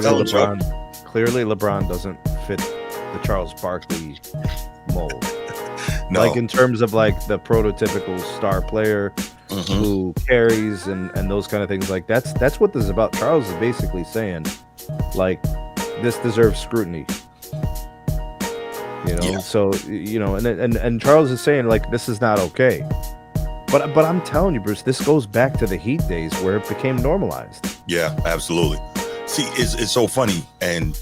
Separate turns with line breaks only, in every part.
Clearly LeBron doesn't fit the Charles Barkley mold.
No.
Like in terms of like the prototypical star player who carries and those kind of things. Like that's what this is about. Charles is basically saying, like, this deserves scrutiny. So and Charles is saying, like, this is not okay. But I'm telling you, Bruce, this goes back to the Heat days where it became normalized.
Yeah, absolutely. See, it's so funny, and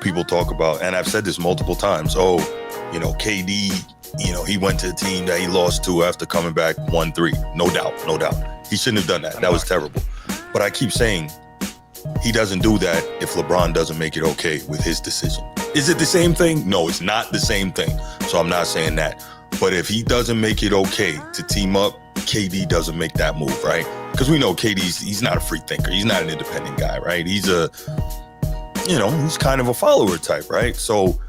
people talk about, and I've said this multiple times. Oh, KD, he went to a team that he lost to after coming back 1-3. No doubt. He shouldn't have done that. That was terrible. But I keep saying he doesn't do that if LeBron doesn't make it okay with his decision. Is it the same thing? No, it's not the same thing. So I'm not saying that. But if he doesn't make it okay to team up, KD doesn't make that move, right? Because we know he's not a free thinker. He's not an independent guy, right? He's he's kind of a follower type, right? So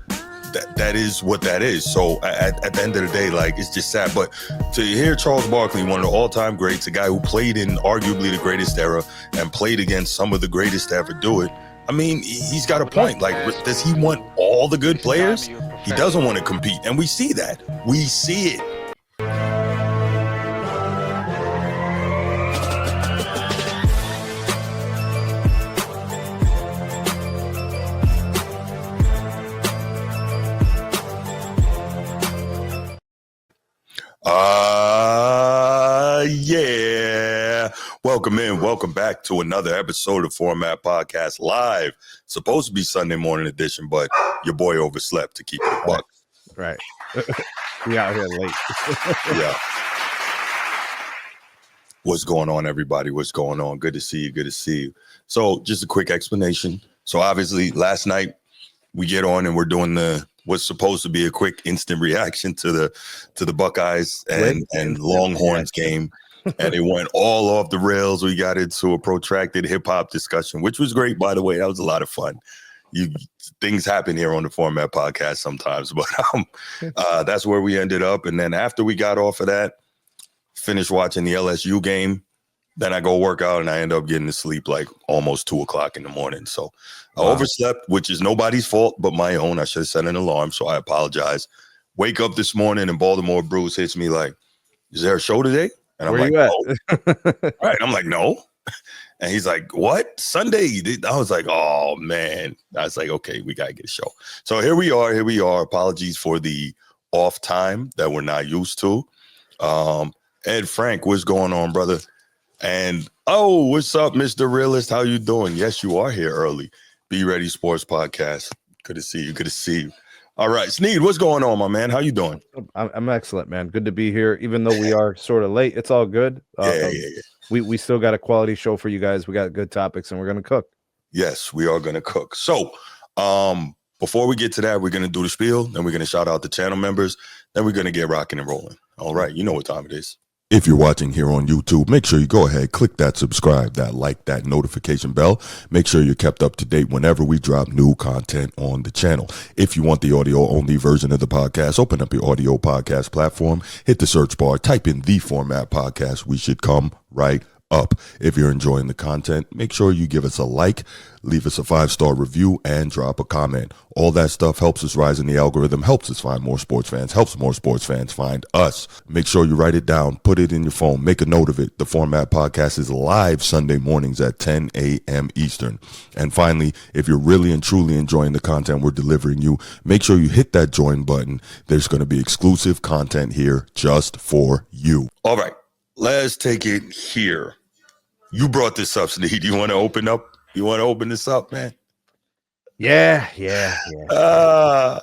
that is what that is. So at the end of the day, like, it's just sad. But to hear Charles Barkley, one of the all-time greats, a guy who played in arguably the greatest era and played against some of the greatest to ever do it, I mean, he's got a point. Like, does he want all the good players? He doesn't want to compete. And we see that. We see it. Yeah. Welcome back to another episode of Format Podcast Live. Supposed to be Sunday morning edition, but your boy overslept, to keep it a buck.
Right. We out here late.
Yeah. What's going on, everybody? What's going on? Good to see you. So just a quick explanation. So obviously last night we get on and we're doing what's supposed to be a quick instant reaction to the Buckeyes and Longhorns game. And it went all off the rails. We got into a protracted hip hop discussion, which was great, by the way. That was a lot of fun. Things happen here on the Format Podcast sometimes, but that's where we ended up. And then after we got off of that, finished watching the LSU game. Then I go work out and I end up getting to sleep like almost 2:00 in the morning. So I overslept, which is nobody's fault but my own. I should have set an alarm, so I apologize. Wake up this morning and Baltimore Bruce hits me like, "Is there a show today?" And I'm like, "No." All right. I'm like, "No." And he's like, "What? Sunday?" I was like, "Oh, man." I was like, "Okay, we got to get a show." So here we are. Apologies for the off time that we're not used to. Ed Frank, what's going on, brother? And what's up, Mr. Realist? How you doing? Yes, you are here early. Be Ready Sports Podcast. Good to see you. All right, Sneed, what's going on, my man? How you doing?
I'm excellent, man. Good to be here. Even though we are sort of late, it's all good.
Yeah.
We still got a quality show for you guys. We got good topics, and we're gonna cook.
Yes, we are gonna cook. So, before we get to that, we're gonna do the spiel. Then we're gonna shout out the channel members. Then we're gonna get rocking and rolling. All right, you know what time it is. If you're watching here on YouTube, make sure you go ahead, click that subscribe, that like, that notification bell. Make sure you're kept up to date whenever we drop new content on the channel. If you want the audio-only version of the podcast, open up your audio podcast platform, hit the search bar, type in The Format Podcast. We should come right up. If you're enjoying the content, make sure you give us a like, leave us a 5-star review, and drop a comment. All that stuff helps us rise in the algorithm, helps us find more sports fans, helps more sports fans find us. Make sure you write it down, put it in your phone, make a note of it. The Format Podcast is live Sunday mornings at 10 a.m. Eastern. And finally, if you're really and truly enjoying the content we're delivering you, make sure you hit that join button. There's going to be exclusive content here just for you. All right, let's take it here. You brought this up, Sneed. You want to open up? You want to open this up, man?
Yeah. All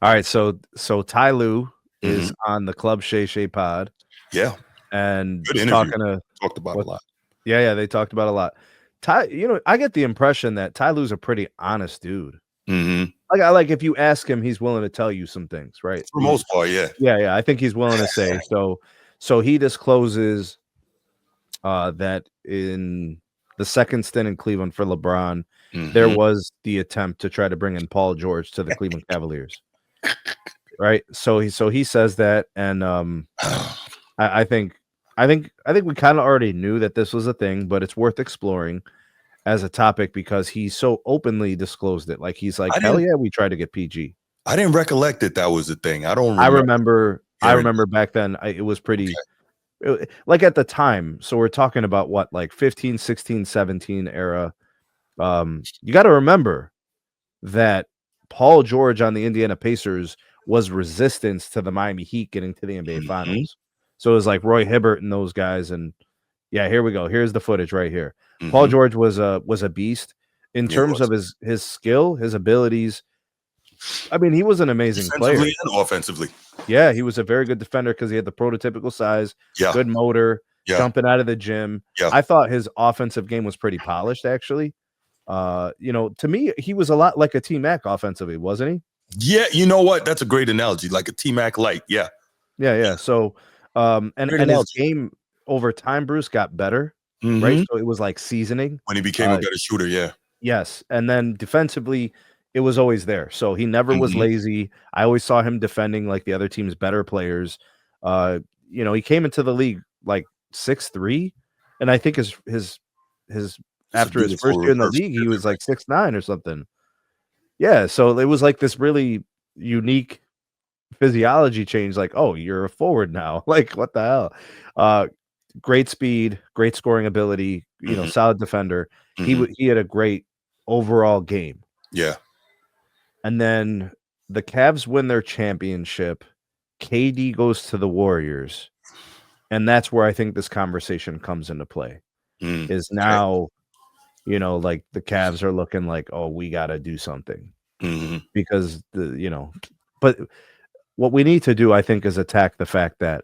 right, so Ty Lue is on the Club Shay Shay pod.
Yeah.
And
good interview. Talked about a lot.
Yeah, they talked about a lot. Ty, I get the impression that Ty Lue's a pretty honest dude. Like if you ask him, he's willing to tell you some things, right?
For the most part, yeah.
Yeah, I think he's willing to say. So he discloses that in the second stint in Cleveland for LeBron, there was the attempt to try to bring in Paul George to the Cleveland Cavaliers. Right. So he says that, and I think we kind of already knew that this was a thing, but it's worth exploring. as a topic because he so openly disclosed it. Like he's like, hell yeah, we tried to get PG.
I didn't recollect that was a thing. I don't
remember. I remember back then it was pretty like at the time. So we're talking about what, like 15, 16, 17 era. You got to remember that Paul George on the Indiana Pacers was resistance to the Miami Heat getting to the NBA Finals. So it was like Roy Hibbert and those guys. And yeah, here we go. Here's the footage right here. Paul George was a beast in terms of his skill, his abilities. I mean, he was an amazing player.
And offensively.
Yeah, he was a very good defender because he had the prototypical size, good motor, jumping out of the gym. I thought his offensive game was pretty polished, actually. To me, he was a lot like a T-Mac offensively, wasn't he?
Yeah, you know what? That's a great analogy, like a T-Mac light. Yeah.
So, and his game over time, Bruce, got better, right? So it was like seasoning.
When he became a better shooter, yeah.
Yes, and then defensively, it was always there. So he never was lazy. I always saw him defending like the other team's better players. He came into the league like 6'3", and I think his after his first year in the league, he was like 6'9" or something. Yeah, so it was like this really unique physiology change. Like, oh, you're a forward now. Like, what the hell? Great speed, great scoring ability. Solid defender. He had a great overall game.
Yeah.
And then the Cavs win their championship. KD goes to the Warriors. And that's where I think this conversation comes into play. Is now, like the Cavs are looking like, oh, we got to do something. Because, but what we need to do, I think, is attack the fact that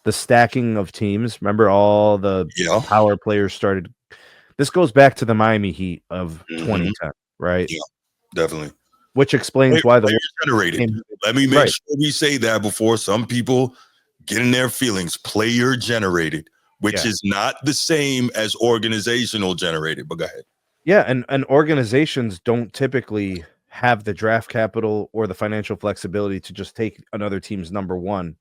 the stacking of teams, remember all the power players started. This goes back to the Miami Heat of 2010, right?
Yeah, definitely.
Which explains why the
generated. Let me make sure we say that before some people get in their feelings. Player generated, which is not the same as organizational generated. But go ahead.
Yeah, and organizations don't typically have the draft capital or the financial flexibility to just take another team's number one,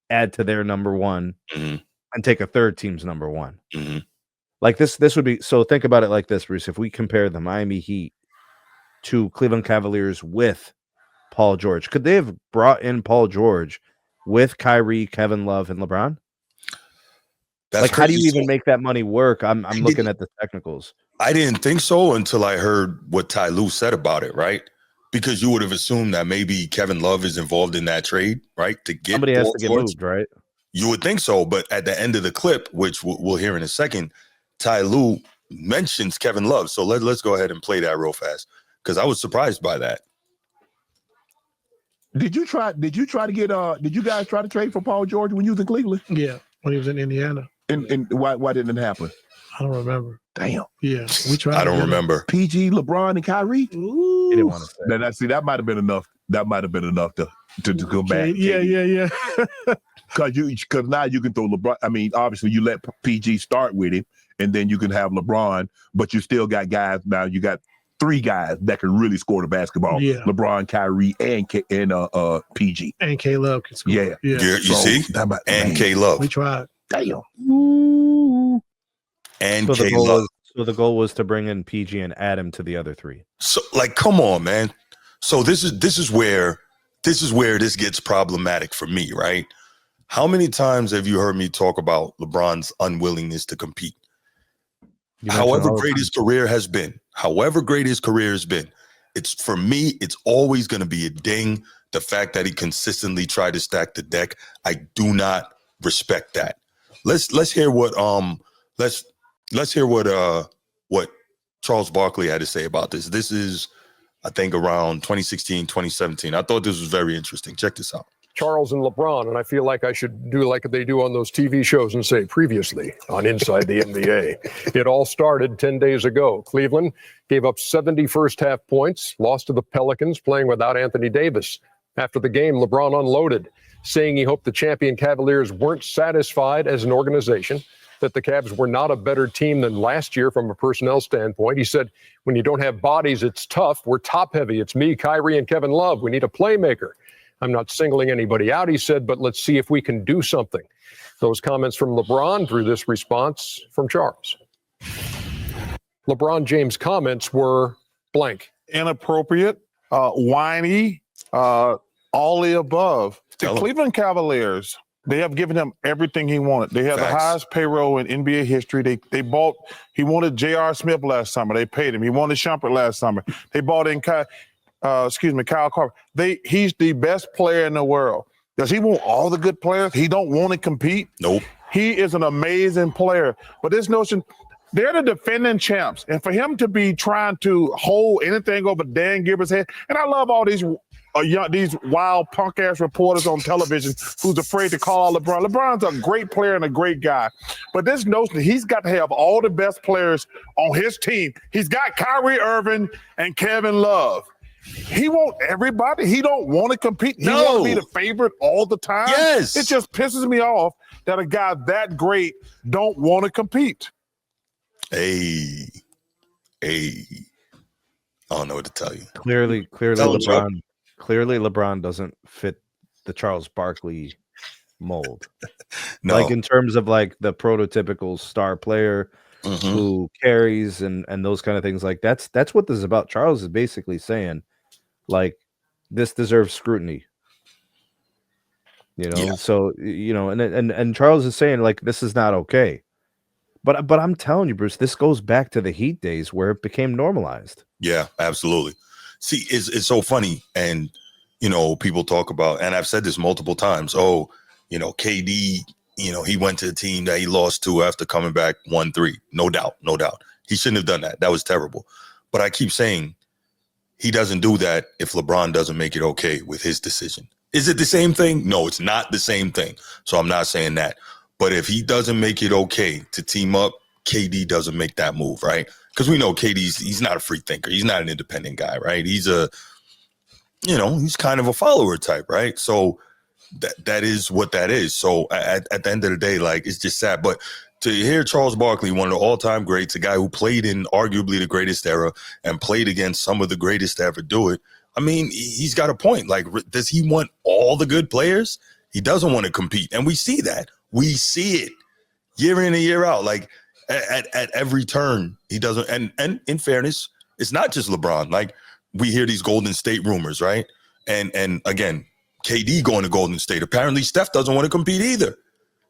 add to their number one, and take a third team's number one. Like this would be, so think about it like this, Bruce. If we compare the Miami Heat to Cleveland Cavaliers with Paul George, could they have brought in Paul George with Kyrie, Kevin Love, and LeBron? Like, how do you even make that money work? I'm looking at the technicals.
I didn't think so until I heard what Ty Lue said about it, right? Because you would have assumed that maybe Kevin Love is involved in that trade, right? To get
somebody has to get moved, right?
You would think so, but at the end of the clip, which we'll hear in a second, Ty Lue mentions Kevin Love. So let's go ahead and play that real fast because I was surprised by that.
Did you guys try to trade for Paul George when you was in Cleveland?
Yeah, when he was in Indiana.
And why didn't it happen?
I don't remember.
Damn.
Yeah, we tried.
I don't remember.
PG, LeBron, and Kyrie.
Ooh.
He didn't want to say.
That might have been enough. That might have been enough to go back.
Yeah.
Because now you can throw LeBron. I mean, obviously you let PG start with him, and then you can have LeBron, but you still got guys. Now you got three guys that can really score the basketball. Yeah. LeBron, Kyrie, and PG.
And K-Love can score.
Yeah.
You see? And K-Love.
We tried.
Damn.
Ooh. And K-Love.
So the goal was to bring in PG and add him to the other three.
So, like, come on, man. So this is where this gets problematic for me, right? How many times have you heard me talk about LeBron's unwillingness to compete? However great his career has been, it's for me, it's always going to be a ding. The fact that he consistently tried to stack the deck, I do not respect that. Let's hear what what Charles Barkley had to say about this. This is, I think, around 2016, 2017. I thought this was very interesting. Check this out.
Charles and LeBron, and I feel like I should do like they do on those TV shows and say previously on Inside the NBA. It all started 10 days ago. Cleveland gave up 70 first-half points, lost to the Pelicans playing without Anthony Davis. After the game, LeBron unloaded, saying he hoped the champion Cavaliers weren't satisfied as an organization, that the Cavs were not a better team than last year from a personnel standpoint. He said, when you don't have bodies, it's tough. We're top-heavy. It's me, Kyrie, and Kevin Love. We need a playmaker. I'm not singling anybody out, he said, but let's see if we can do something. Those comments from LeBron drew this response from Charles. LeBron James' comments were blank.
Inappropriate, whiny, all the above. The Cleveland Cavaliers, they have given him everything he wanted. They have the highest payroll in NBA history. He wanted J.R. Smith last summer. They paid him. He wanted Shumpert last summer. They bought in Kyle Korver. He's the best player in the world. Does he want all the good players? He don't want to compete?
Nope.
He is an amazing player. But this notion, they're the defending champs. And for him to be trying to hold anything over Dan Gilbert's head, and I love all these wild punk-ass reporters on television who's afraid to call LeBron. LeBron's a great player and a great guy. But this notion, he's got to have all the best players on his team. He's got Kyrie Irving and Kevin Love. He want everybody. He don't want to compete. He want to be the favorite all the time.
Yes.
It just pisses me off that a guy that great don't want to compete.
Hey. I don't know what to tell you.
Clearly LeBron doesn't fit the Charles Barkley mold.
No.
Like in terms of like the prototypical star player who carries and those kind of things. Like that's what this is about. Charles is basically saying, like, this deserves scrutiny. You know, so and Charles is saying like this is not okay. But I'm telling you, Bruce, this goes back to the Heat days where it became normalized. Yeah,
absolutely. See, it's so funny, and people talk about, and I've said this multiple times. Oh, KD, he went to a team that he lost to after coming back 1-3. No doubt. He shouldn't have done that. That was terrible. But I keep saying he doesn't do that if LeBron doesn't make it okay with his decision. Is it the same thing? No, it's not the same thing. So I'm not saying that. But if he doesn't make it okay to team up, KD doesn't make that move, right? Because we know he's not a free thinker. He's not an independent guy, right? He's he's kind of a follower type, right? So that is what that is. So at the end of the day, like, it's just sad. But to hear Charles Barkley, one of the all-time greats, a guy who played in arguably the greatest era and played against some of the greatest to ever do it, I mean, he's got a point. Like, does he want all the good players? He doesn't want to compete. And we see that. We see it year in and year out. Like, at every turn, he doesn't. And in fairness, it's not just LeBron. Like, we hear these Golden State rumors, right? And again, KD going to Golden State. Apparently, Steph doesn't want to compete either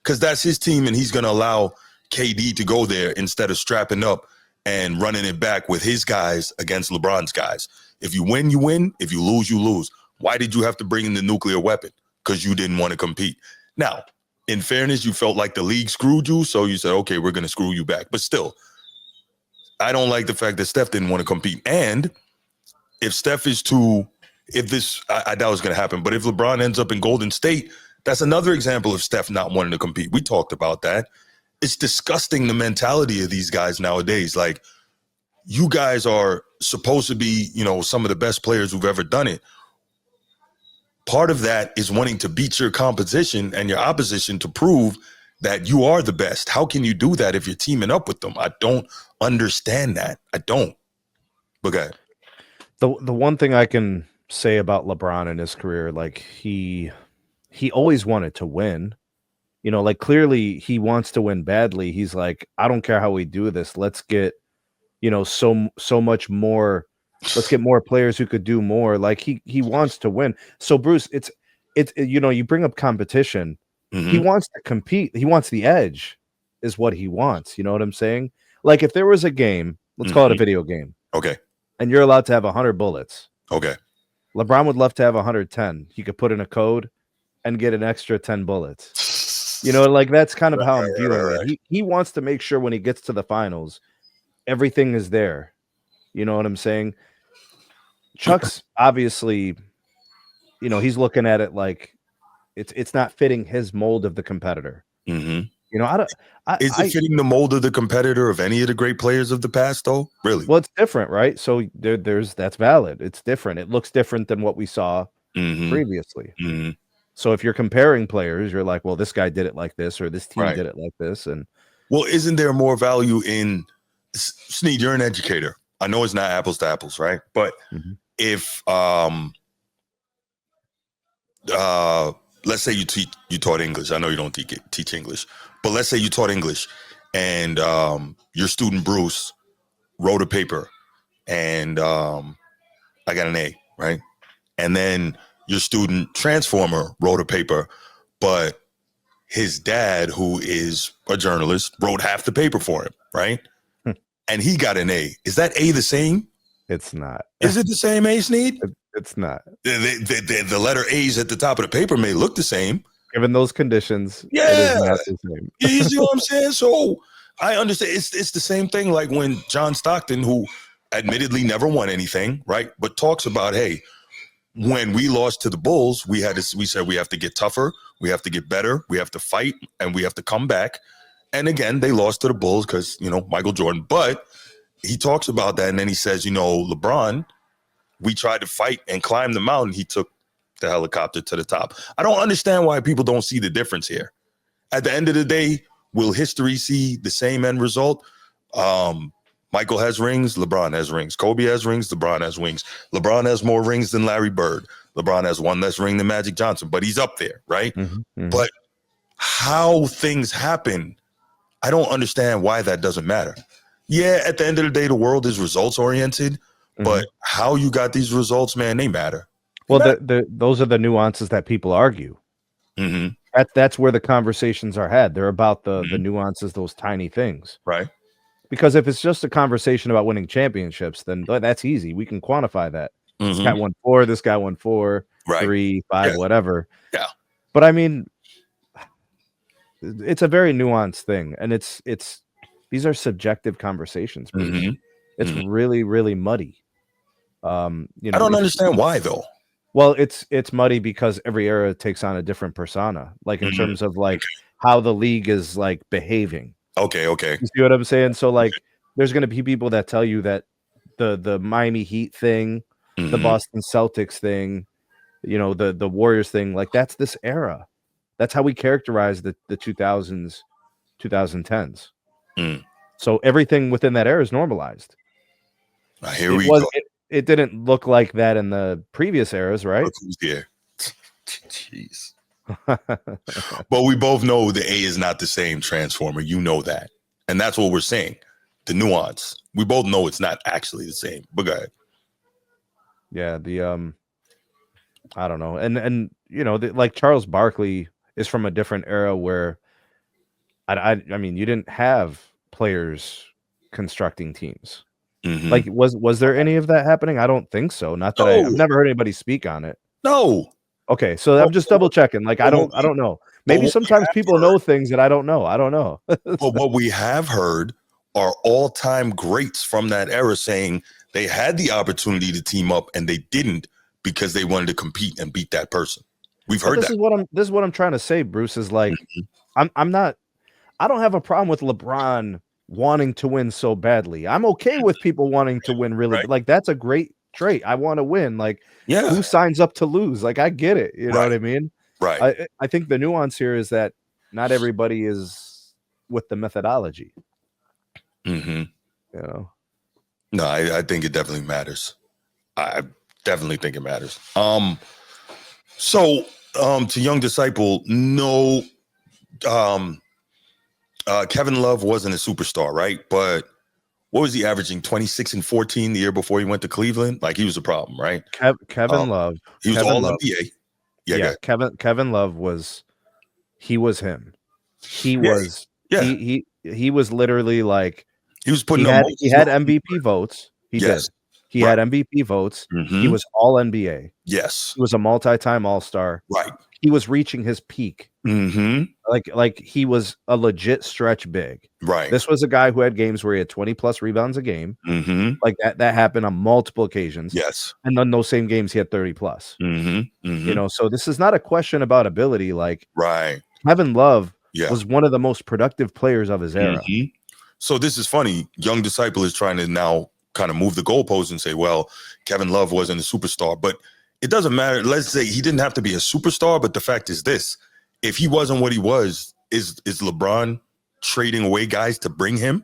because that's his team, and he's going to allow KD to go there instead of strapping up and running it back with his guys against LeBron's guys. If you win, you win. If you lose, you lose. Why did you have to bring in the nuclear weapon? Because you didn't want to compete. Now, in fairness, you felt like the league screwed you, so you said, okay, we're going to screw you back. But still, I don't like the fact that Steph didn't want to compete. And if Steph is I doubt it's going to happen, but if LeBron ends up in Golden State, that's another example of Steph not wanting to compete. We talked about that. It's disgusting, the mentality of these guys nowadays. Like, you guys are supposed to be, some of the best players who've ever done it. Part of that is wanting to beat your competition and your opposition to prove that you are the best. How can you do that if you're teaming up with them? I don't understand that. I don't. But go ahead.
The one thing I can say about LeBron in his career, like he always wanted to win. Like, clearly he wants to win badly. He's like, I don't care how we do this. Let's get, so much more. Let's get more players who could do more. Like, he wants to win. So Bruce, it's you bring up competition. Mm-hmm. He wants to compete. He wants the edge is what he wants. You know what I'm saying? Like, if there was a game, let's call it a video game.
Okay.
And you're allowed to have 100 bullets.
Okay.
LeBron would love to have 110. He could put in a code and get an extra 10 bullets. Like, that's kind of how I'm viewing it. He wants to make sure when he gets to the finals, everything is there. You know what I'm saying? Chuck's obviously, he's looking at it like it's not fitting his mold of the competitor.
Mm-hmm.
Is
it fitting the mold of the competitor of any of the great players of the past, though? Really?
Well, it's different, right? So that's valid. It's different. It looks different than what we saw previously.
Mm-hmm.
So if you're comparing players, you're like, well, this guy did it like this, or this team did it like this. And
well, isn't there more value in Sneed? You're an educator. I know it's not apples to apples, right? But if let's say you taught English. I know you don't teach English, but let's say you taught English, and your student Bruce wrote a paper and I got an A, right? And then your student Transformer wrote a paper, but his dad, who is a journalist, wrote half the paper for him, right? And he got an A. Is that A the same?
It's not.
Is it the same, A, Sneed?
It's not.
The letter A's at the top of the paper may look the same.
Given those conditions,
Yeah.
it is not the same.
You see what I'm saying? So I understand. It's the same thing like when John Stockton, who admittedly never won anything, right? But talks about, hey, when we lost to the Bulls, we said we have to get tougher, we have to get better, we have to fight, and we have to come back. And again, they lost to the Bulls because, Michael Jordan. But he talks about that, and then he says, LeBron, we tried to fight and climb the mountain. He took the helicopter to the top. I don't understand why people don't see the difference here. At the end of the day, will history see the same end result? Michael has rings, LeBron has rings. Kobe has rings, LeBron has rings. LeBron has more rings than Larry Bird. LeBron has one less ring than Magic Johnson, but he's up there, right? But how things happen, I don't understand why that doesn't matter. Yeah, at the end of the day, the world is results oriented, but how you got these results, man, they matter.
Well, those are the nuances that people argue. That's where the conversations are had. They're about the nuances, those tiny things.
Right.
Because if it's just a conversation about winning championships, then that's easy. We can quantify that. This guy won 4, this guy won 4,
right.
3, 5, whatever.
Yeah.
But I mean, it's a very nuanced thing. And these are subjective conversations. It's really, really muddy.
I don't understand why though.
Well, it's muddy because every era takes on a different persona, like in terms of like how the league is like behaving.
Okay.
You see what I'm saying? So like there's going to be people that tell you that the Miami Heat thing, the Boston Celtics thing, the Warriors thing, like that's this era. That's how we characterize the 2000s, 2010s. So everything within that era is normalized.
Here we go.
It didn't look like that in the previous eras, right?
Look who's here. Jeez. But we both know the A is not the same Transformer. You know that. And that's what we're saying. The nuance. We both know it's not actually the same. But go ahead.
Yeah, I don't know. And like Charles Barkley is from a different era where I mean, you didn't have players constructing teams. Like, was there any of that happening? I don't think so. Not that I've never heard anybody speak on it.
No.
Okay, so I'm just double checking. Like, I don't know. Maybe sometimes people know things that I don't know. I don't know.
But what we have heard are all-time greats from that era saying they had the opportunity to team up and they didn't because they wanted to compete and beat that person. We've heard that.
This is what I'm trying to say, Bruce, is like I don't have a problem with LeBron wanting to win so badly. I'm okay with people wanting to win really. Like, that's a great trait. I want to win. Like, who signs up to lose? Like, I get it. You know what I mean?
Right.
I think the nuance here is that not everybody is with the methodology.
No, I think it definitely matters. I definitely think it matters. So to Young Disciple, no, Kevin Love wasn't a superstar, right? But what was he averaging? 26 and 14 the year before he went to Cleveland? Like, he was a problem, right?
Kevin Love.
He was all NBA. Yeah.
Kevin Love was him. He was he was literally like
he was putting
he had MVP votes. He did. He had MVP votes. He was all NBA.
Yes.
He was a multi-time all-star.
Right.
He was reaching his peak. Like he was a legit stretch big.
Right.
This was a guy who had games where he had 20 plus rebounds a game. Like that happened on multiple occasions.
Yes.
And then those same games he had 30 plus. So this is not a question about ability. Like, Kevin Love was one of the most productive players of his era.
So this is funny. Young Disciple is trying to now kind of move the goalposts and say, well, Kevin Love wasn't a superstar, but it doesn't matter. Let's say he didn't have to be a superstar, but the fact is this: if he wasn't what he was, is LeBron trading away guys to bring him?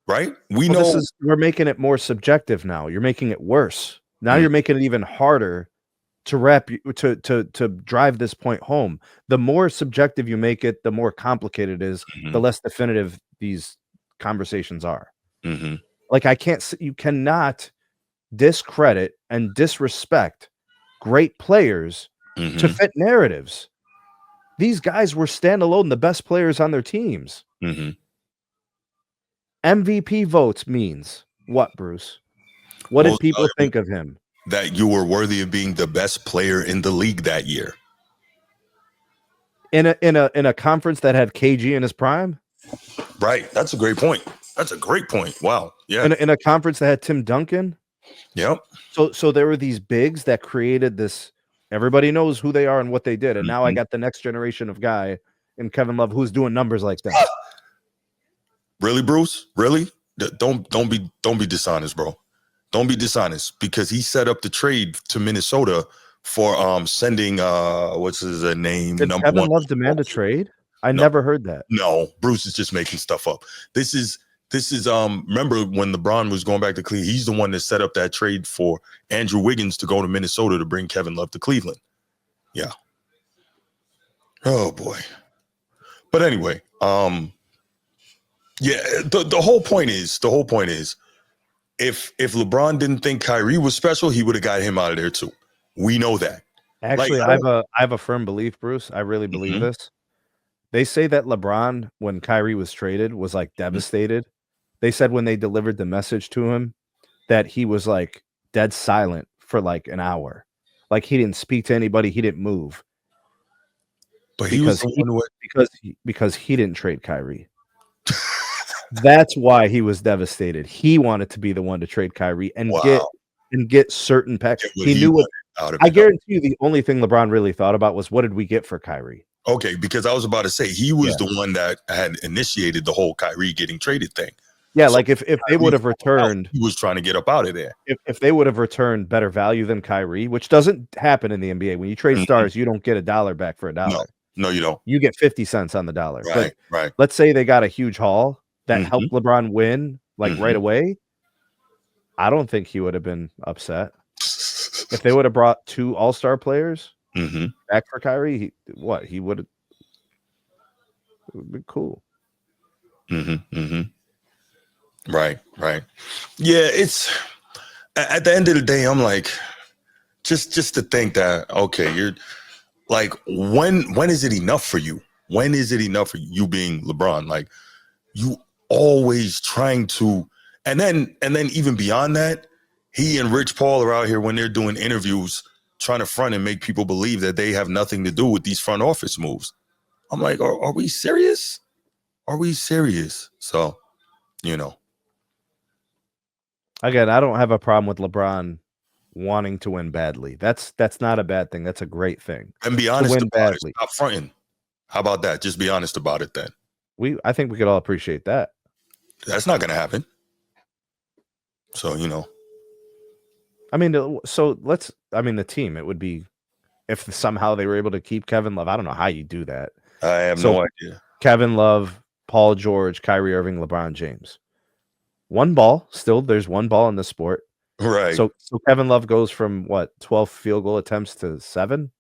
Right?
We're making it more subjective now. You're making it worse. Now you're making it even harder to drive this point home. The more subjective you make it, the more complicated it is, the less definitive these conversations are. Like you cannot discredit and disrespect great players to fit narratives. These guys were standalone, the best players on their teams. MVP votes means what, Bruce? What did people think of him?
That you were worthy of being the best player in the league that year.
In a conference that had KG in his prime?
Right. That's a great point. Wow. Yeah.
In a conference that had Tim Duncan?
Yep.
So there were these bigs that created this. Everybody knows who they are and what they did. And now I got the next generation of guy in Kevin Love who's doing numbers like that.
Really, Bruce? Really? Don't be dishonest, bro. Don't be dishonest, because he set up the trade to Minnesota for sending what's his name?
Did
number
Kevin
one.
Love demand a trade? I never heard that.
No, Bruce is just making stuff up. This is remember when LeBron was going back to Cleveland, he's the one that set up that trade for Andrew Wiggins to go to Minnesota to bring Kevin Love to Cleveland. Yeah. Oh boy. But anyway, yeah, the whole point is if LeBron didn't think Kyrie was special, he would have got him out of there too. We know that.
Actually, I have a firm belief, Bruce. I really believe this. They say that LeBron, when Kyrie was traded, was like devastated. They said when they delivered the message to him that he was like dead silent for like an hour. Like he didn't speak to anybody, he didn't move.
But
because he didn't trade Kyrie. That's why he was devastated. He wanted to be the one to trade Kyrie and get certain packs. He knew what I guarantee you the only thing LeBron really thought about was what did we get for Kyrie?
Okay, because I was about to say he was the one that had initiated the whole Kyrie getting traded thing.
Yeah, so like if they would have returned,
he was trying to get up out of there.
If they would have returned better value than Kyrie, which doesn't happen in the NBA. When you trade stars, you don't get $1 back for $1.
No, you don't.
You get 50 cents on the dollar.
Right, right.
Let's say they got a huge haul that helped LeBron win like right away. I don't think he would have been upset. If they would have brought 2 all-star players back for Kyrie, he would have been cool.
Right. Yeah, it's at the end of the day, I'm like, just to think that, okay, you're like, when is it enough for you? When is it enough for you being LeBron? Like, you always trying to, and then even beyond that, he and Rich Paul are out here when they're doing interviews trying to front and make people believe that they have nothing to do with these front office moves. I'm like, are we serious? Are we serious? So,
Again, I don't have a problem with LeBron wanting to win badly. That's not a bad thing. That's a great thing.
And be honest about it. Stop fronting. How about that? Just be honest about it then.
I think we could all appreciate that.
That's not going to happen. So,
I mean, the team, it would be if somehow they were able to keep Kevin Love. I don't know how you do that.
I have no idea.
Kevin Love, Paul George, Kyrie Irving, LeBron James. One ball. Still, there's one ball in the sport.
Right.
So Kevin Love goes from 12 field goal attempts to 7?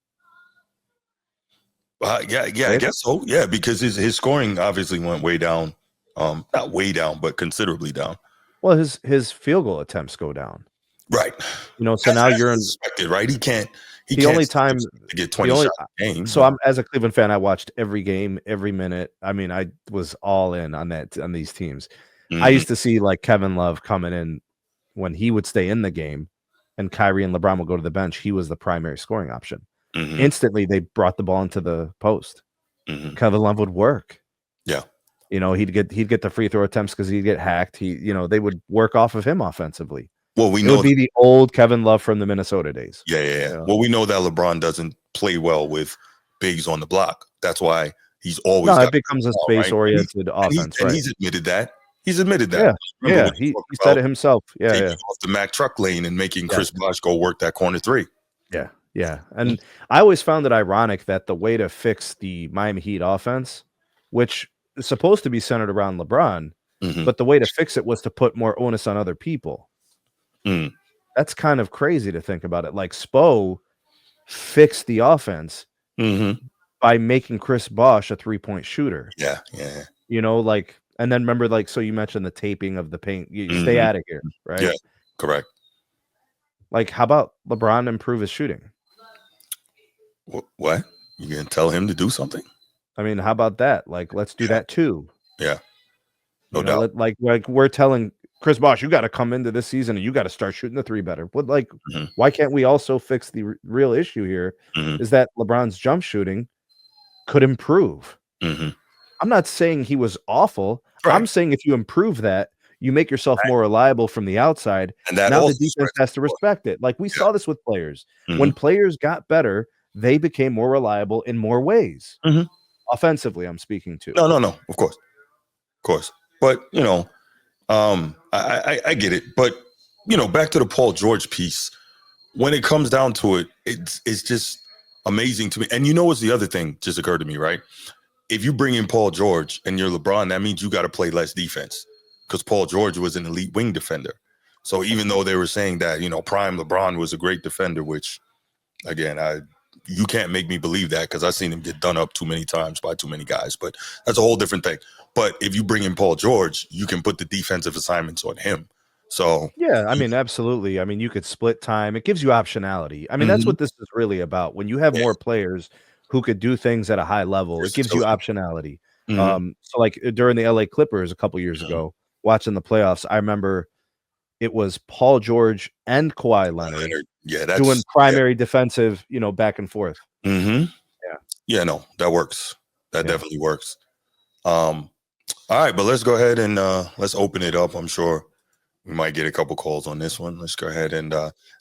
Yeah, I guess so. Yeah, because his scoring obviously went way down. Not way down, but considerably down.
Well, his field goal attempts go down.
Right.
So now you're
expected, right? He can't
only time
to get 20 shots a game.
So I'm, as a Cleveland fan, I watched every game, every minute. I mean, I was all in on these teams. I used to see like Kevin Love coming in when he would stay in the game and Kyrie and LeBron would go to the bench. He was the primary scoring option. Instantly, they brought the ball into the post. Kevin Love would work.
Yeah.
He'd get the free throw attempts because he'd get hacked. They would work off of him offensively.
Well,
it would be the old Kevin Love from the Minnesota days.
Yeah. Well, we know that LeBron doesn't play well with bigs on the block. That's why he's always
it becomes a space-oriented offense,
and he's admitted that. He's admitted that.
Yeah, he said it himself.
Taking off the Mac truck lane and making Chris Bosh go work that corner 3.
Yeah. And I always found it ironic that the way to fix the Miami Heat offense, which is supposed to be centered around LeBron, but the way to fix it was to put more onus on other people. That's kind of crazy to think about it. Like Spo fixed the offense by making Chris Bosh a 3-point shooter.
Yeah.
And then remember, like, so you mentioned the taping of the paint. You
Mm-hmm.
stay out of here, right?
Yeah, correct.
Like, how about LeBron improve his shooting?
What? You gonna tell him to do something?
I mean, how about that? Like, let's do that too.
Yeah, no
You know,
doubt.
like we're telling Chris Bosh, you got to come into this season and you got to start shooting the three better. But like, why can't we also fix the real issue here? Is that LeBron's jump shooting could improve. I'm not saying he was awful.
Right.
I'm saying if you improve that, you make yourself more reliable from the outside.
And that
now
also
the defense has to respect it. Like we saw this with players.
Mm-hmm.
When players got better, they became more reliable in more ways.
Mm-hmm.
Offensively, I'm speaking to.
No, of course. But you know, I get it. But you know, back to the Paul George piece. When it comes down to it, it's just amazing to me. And you know what's the other thing just occurred to me, right? If you bring in Paul George and you're LeBron, that means you got to play less defense because Paul George was an elite wing defender. So even though they were saying that, you know, prime LeBron was a great defender, which again, you can't make me believe that because I've seen him get done up too many times by too many guys, but that's a whole different thing. But if you bring in Paul George, you can put the defensive assignments on him. So
yeah, I mean, absolutely. I mean, you could split time. It gives you optionality. I mean, that's what this is really about. When you have more players who could do things at a high level, it gives you optionality. So like during the LA Clippers a couple years ago, watching the playoffs, I remember it was Paul George and Kawhi Leonard doing primary defensive, you know, back and forth.
Yeah, no, that works. That definitely works. All right, but let's go ahead and let's open it up. I'm sure we might get a couple calls on this one. Let's go ahead and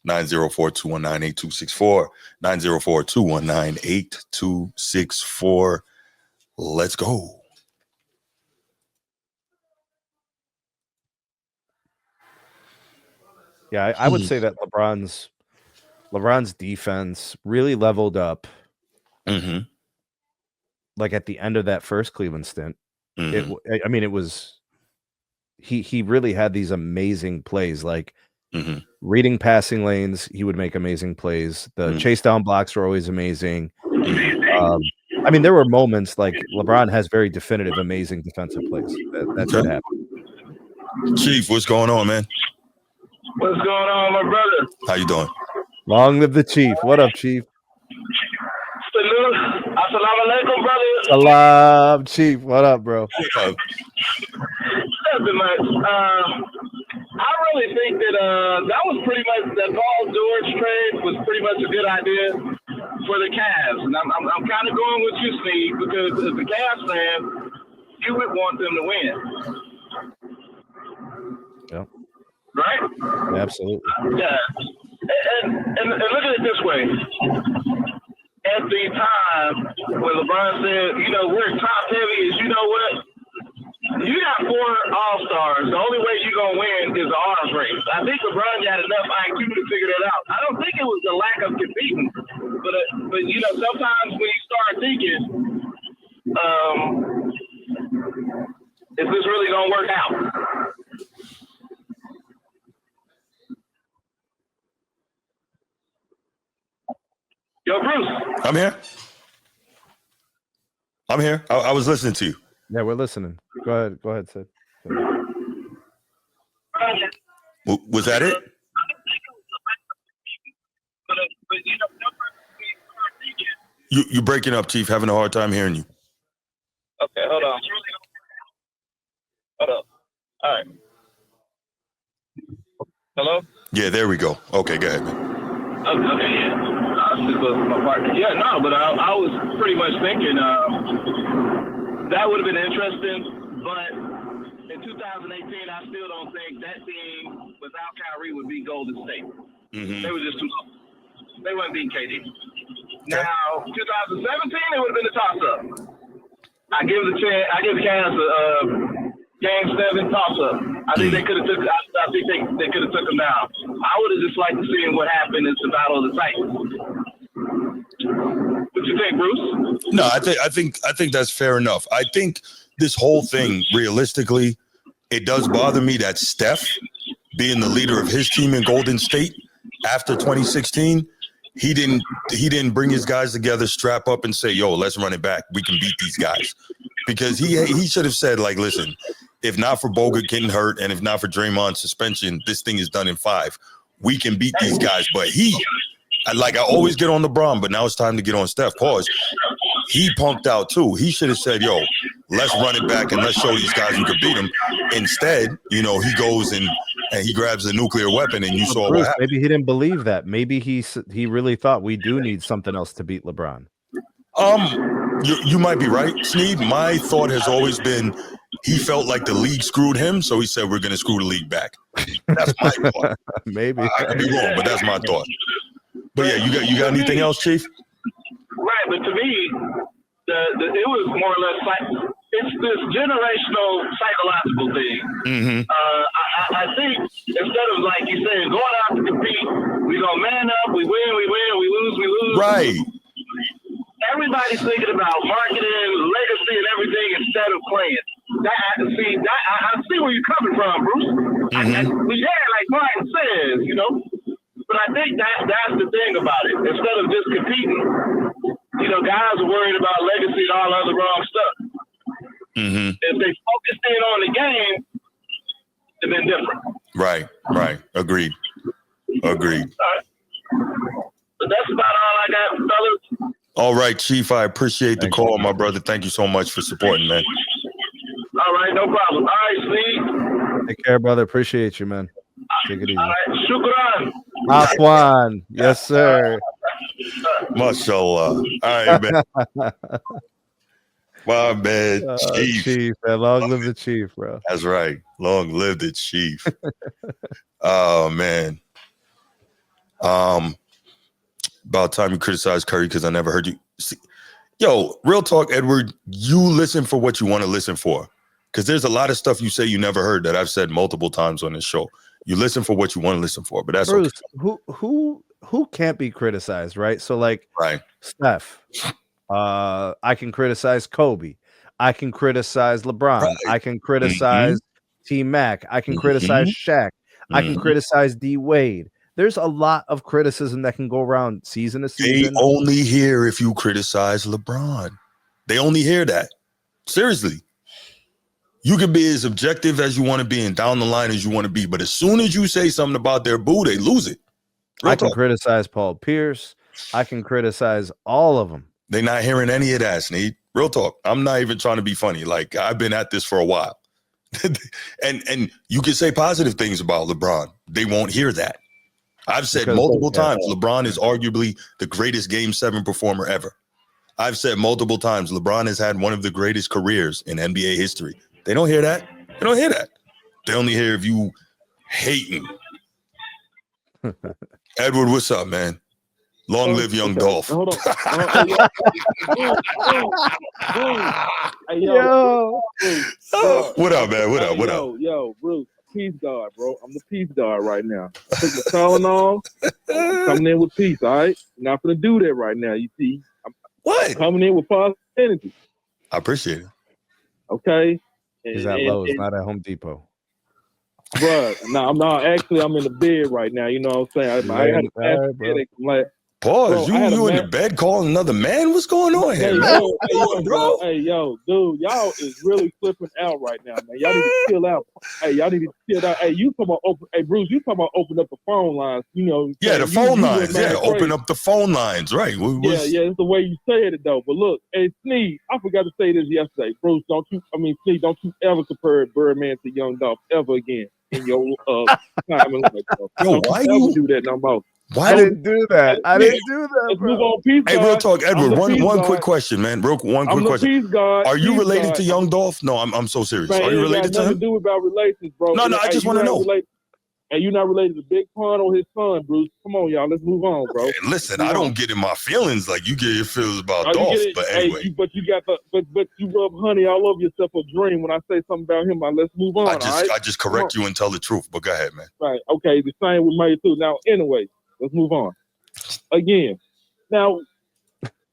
904-219-8264, 904-219-8264. Let's go.
Yeah, I would say that LeBron's defense really leveled up. Like at the end of that first Cleveland stint, it was he really had these amazing plays, like reading passing lanes. He would make amazing plays. The chase down blocks were always amazing. I mean, there were moments like LeBron has very definitive, amazing defensive plays. That did happen.
Chief, what's going on, man?
What's going on, my brother?
How you doing?
Long live the Chief. What up, Chief?
Salute. Assalamu alaikum, brother.
Salam, Chief. What up, bro?
Nothing much. I really think that that was pretty much that Paul George trade was pretty much a good idea for the Cavs, and I'm kind of going with you, Steve, because as a Cavs fan, you would want them to win.
Yeah.
Right?
Absolutely.
Yeah. And look at it this way. At the time when LeBron said, you know, we're top heavy, is you know what? You got 4 All-Stars. The only way you're going to win is the arms race. I think LeBron got enough IQ to figure that out. I don't think it was the lack of competing. But you know, sometimes when you start thinking, is this really going to work out? Yo, Bruce.
I'm here. I was listening to you.
Yeah, we're listening. Go ahead, Sid.
Was that it? You're breaking up, Chief. Having a hard time hearing you.
Okay, hold on. Hold up. All right. Hello?
Yeah, there we go. Okay, go ahead, man.
Okay, yeah. My partner. Yeah, no, but I was pretty much thinking that would have been interesting, but in 2018, I still don't think that team without Kyrie would beat Golden State. They were just too low. They wouldn't beat KD. Now, 2017, it would have been a toss-up. I give the Cavs a Game 7 toss-up. I think they could have took. I think they could have took them down. I would have just liked to see what happened in the Battle of the Titans. What you think, Bruce?
No, I think that's fair enough. I think this whole thing, realistically, it does bother me that Steph, being the leader of his team in Golden State after 2016, he didn't bring his guys together, strap up, and say, "Yo, let's run it back. We can beat these guys." Because he should have said, like, listen, if not for Bogut getting hurt and if not for Draymond's suspension, this thing is done in 5. We can beat these guys. But I always get on LeBron, but now it's time to get on Steph. Pause. He punked out too. He should have said, yo, let's run it back and let's show these guys who can beat them. Instead, he goes and he grabs a nuclear weapon and you saw
Bruce,
what happened.
maybe he didn't believe that. Maybe he really thought we do need something else to beat LeBron.
You might be right, Sneed. My thought has always been he felt like the league screwed him, so he said we're going to screw the league back. That's my thought.
Maybe
I could be wrong, but that's my thought. But yeah, you got anything else, Chief?
Right, but to me, it was more or less it's this generational psychological thing.
Mm-hmm.
I think instead of like you said, going out to compete, we gonna man up, we win, we lose.
Right.
Everybody's thinking about marketing, legacy, and everything instead of playing. I see where you're coming from, Bruce.
Mm-hmm.
Like Martin says, But I think that's the thing about it. Instead of just competing, guys are worried about legacy and all other wrong stuff.
Mm-hmm.
If they focused in on the game, it'd been different.
Right. Agreed.
All right. But that's about all I got, fellas.
All right, Chief. I appreciate the call, my brother. Thank you so much for supporting, man.
All right, no problem. All right, Steve.
Take care, brother. Appreciate you, man. Take it easy.
All right, shukran.
Afwan. Yes, sir.
Mashallah. All right, man. My man, Chief.
Man. Long live the Chief, bro.
That's right. Long live the Chief. Oh, man. About time you criticize Curry because I never heard you. See, yo, real talk, Edward, you listen for what you want to listen for. Because there's a lot of stuff you say you never heard that I've said multiple times on this show. You listen for what you want to listen for, but that's
Bruce,
okay.
Who can't be criticized, right? So like Steph, I can criticize Kobe. I can criticize LeBron.
Right.
I can criticize T-Mac. I can criticize Shaq. I can criticize D Wade. There's a lot of criticism that can go around season to season.
They only hear if you criticize LeBron. They only hear that. Seriously. You can be as objective as you want to be and down the line as you want to be. But as soon as you say something about their boo, they lose it.
I can criticize Paul Pierce. I can criticize all of them.
They're not hearing any of that, Sneed. Real talk. I'm not even trying to be funny. Like, I've been at this for a while. and you can say positive things about LeBron. They won't hear that. I've said multiple times, LeBron is arguably the greatest Game 7 performer ever. I've said multiple times, LeBron has had one of the greatest careers in NBA history. They don't hear that. They don't hear that. They only hear if you hating. Edward, what's up, man? Long live young Dolph.
Hold on. Hey, yo.
What up, man? What up?
Yo, Bruce. Peace God, bro. I'm the peace God right now. Took my Tylenol. I'm coming in with peace, all right? Not gonna do that right now. You see, I'm coming in with positive energy.
I appreciate it.
Okay.
He's at Lowe's, not at Home Depot.
Bro, actually, I'm in the bed right now. You know what I'm saying? I had a headache from last.
Pause. You in the bed calling another man? What's going on here?
Bro. Hey, yo, dude, y'all is really flipping out right now, man. Y'all need to chill out. Hey, y'all need to chill out. Hey, you talking about Bruce, you talking about open up the phone lines,
Yeah, the phone lines. Yeah, open up the phone lines, right.
Yeah, it's the way you said it, though. But look, hey, Sneed, I forgot to say this yesterday. Bruce, Sneed, don't you ever compare Birdman to Young Dolph ever again in your time in life.
Yo, why you
do that no more?
I didn't do that.
Let's move on, peace
Hey,
God.
real talk, Edward. One quick
God.
question, man. One quick
I'm
question.
Peace God.
Are you
Peace
related
God.
to Young Dolph? No, I'm so serious.
Man,
Are you related to him?
Nothing to do about relations, bro.
No, I just want to know.
And you're not related to Big Pun or his son, Bruce. Come on, y'all. Let's move on, bro.
Hey, listen, I don't get in my feelings like you get your feelings about Dolph. But anyway,
but you rub honey all over yourself a dream when I say something about him. Let's move on.
I just correct you and tell the truth. But go ahead, man.
Right. Okay. The same with Murray too. Now, anyway, let's move on. Again, now,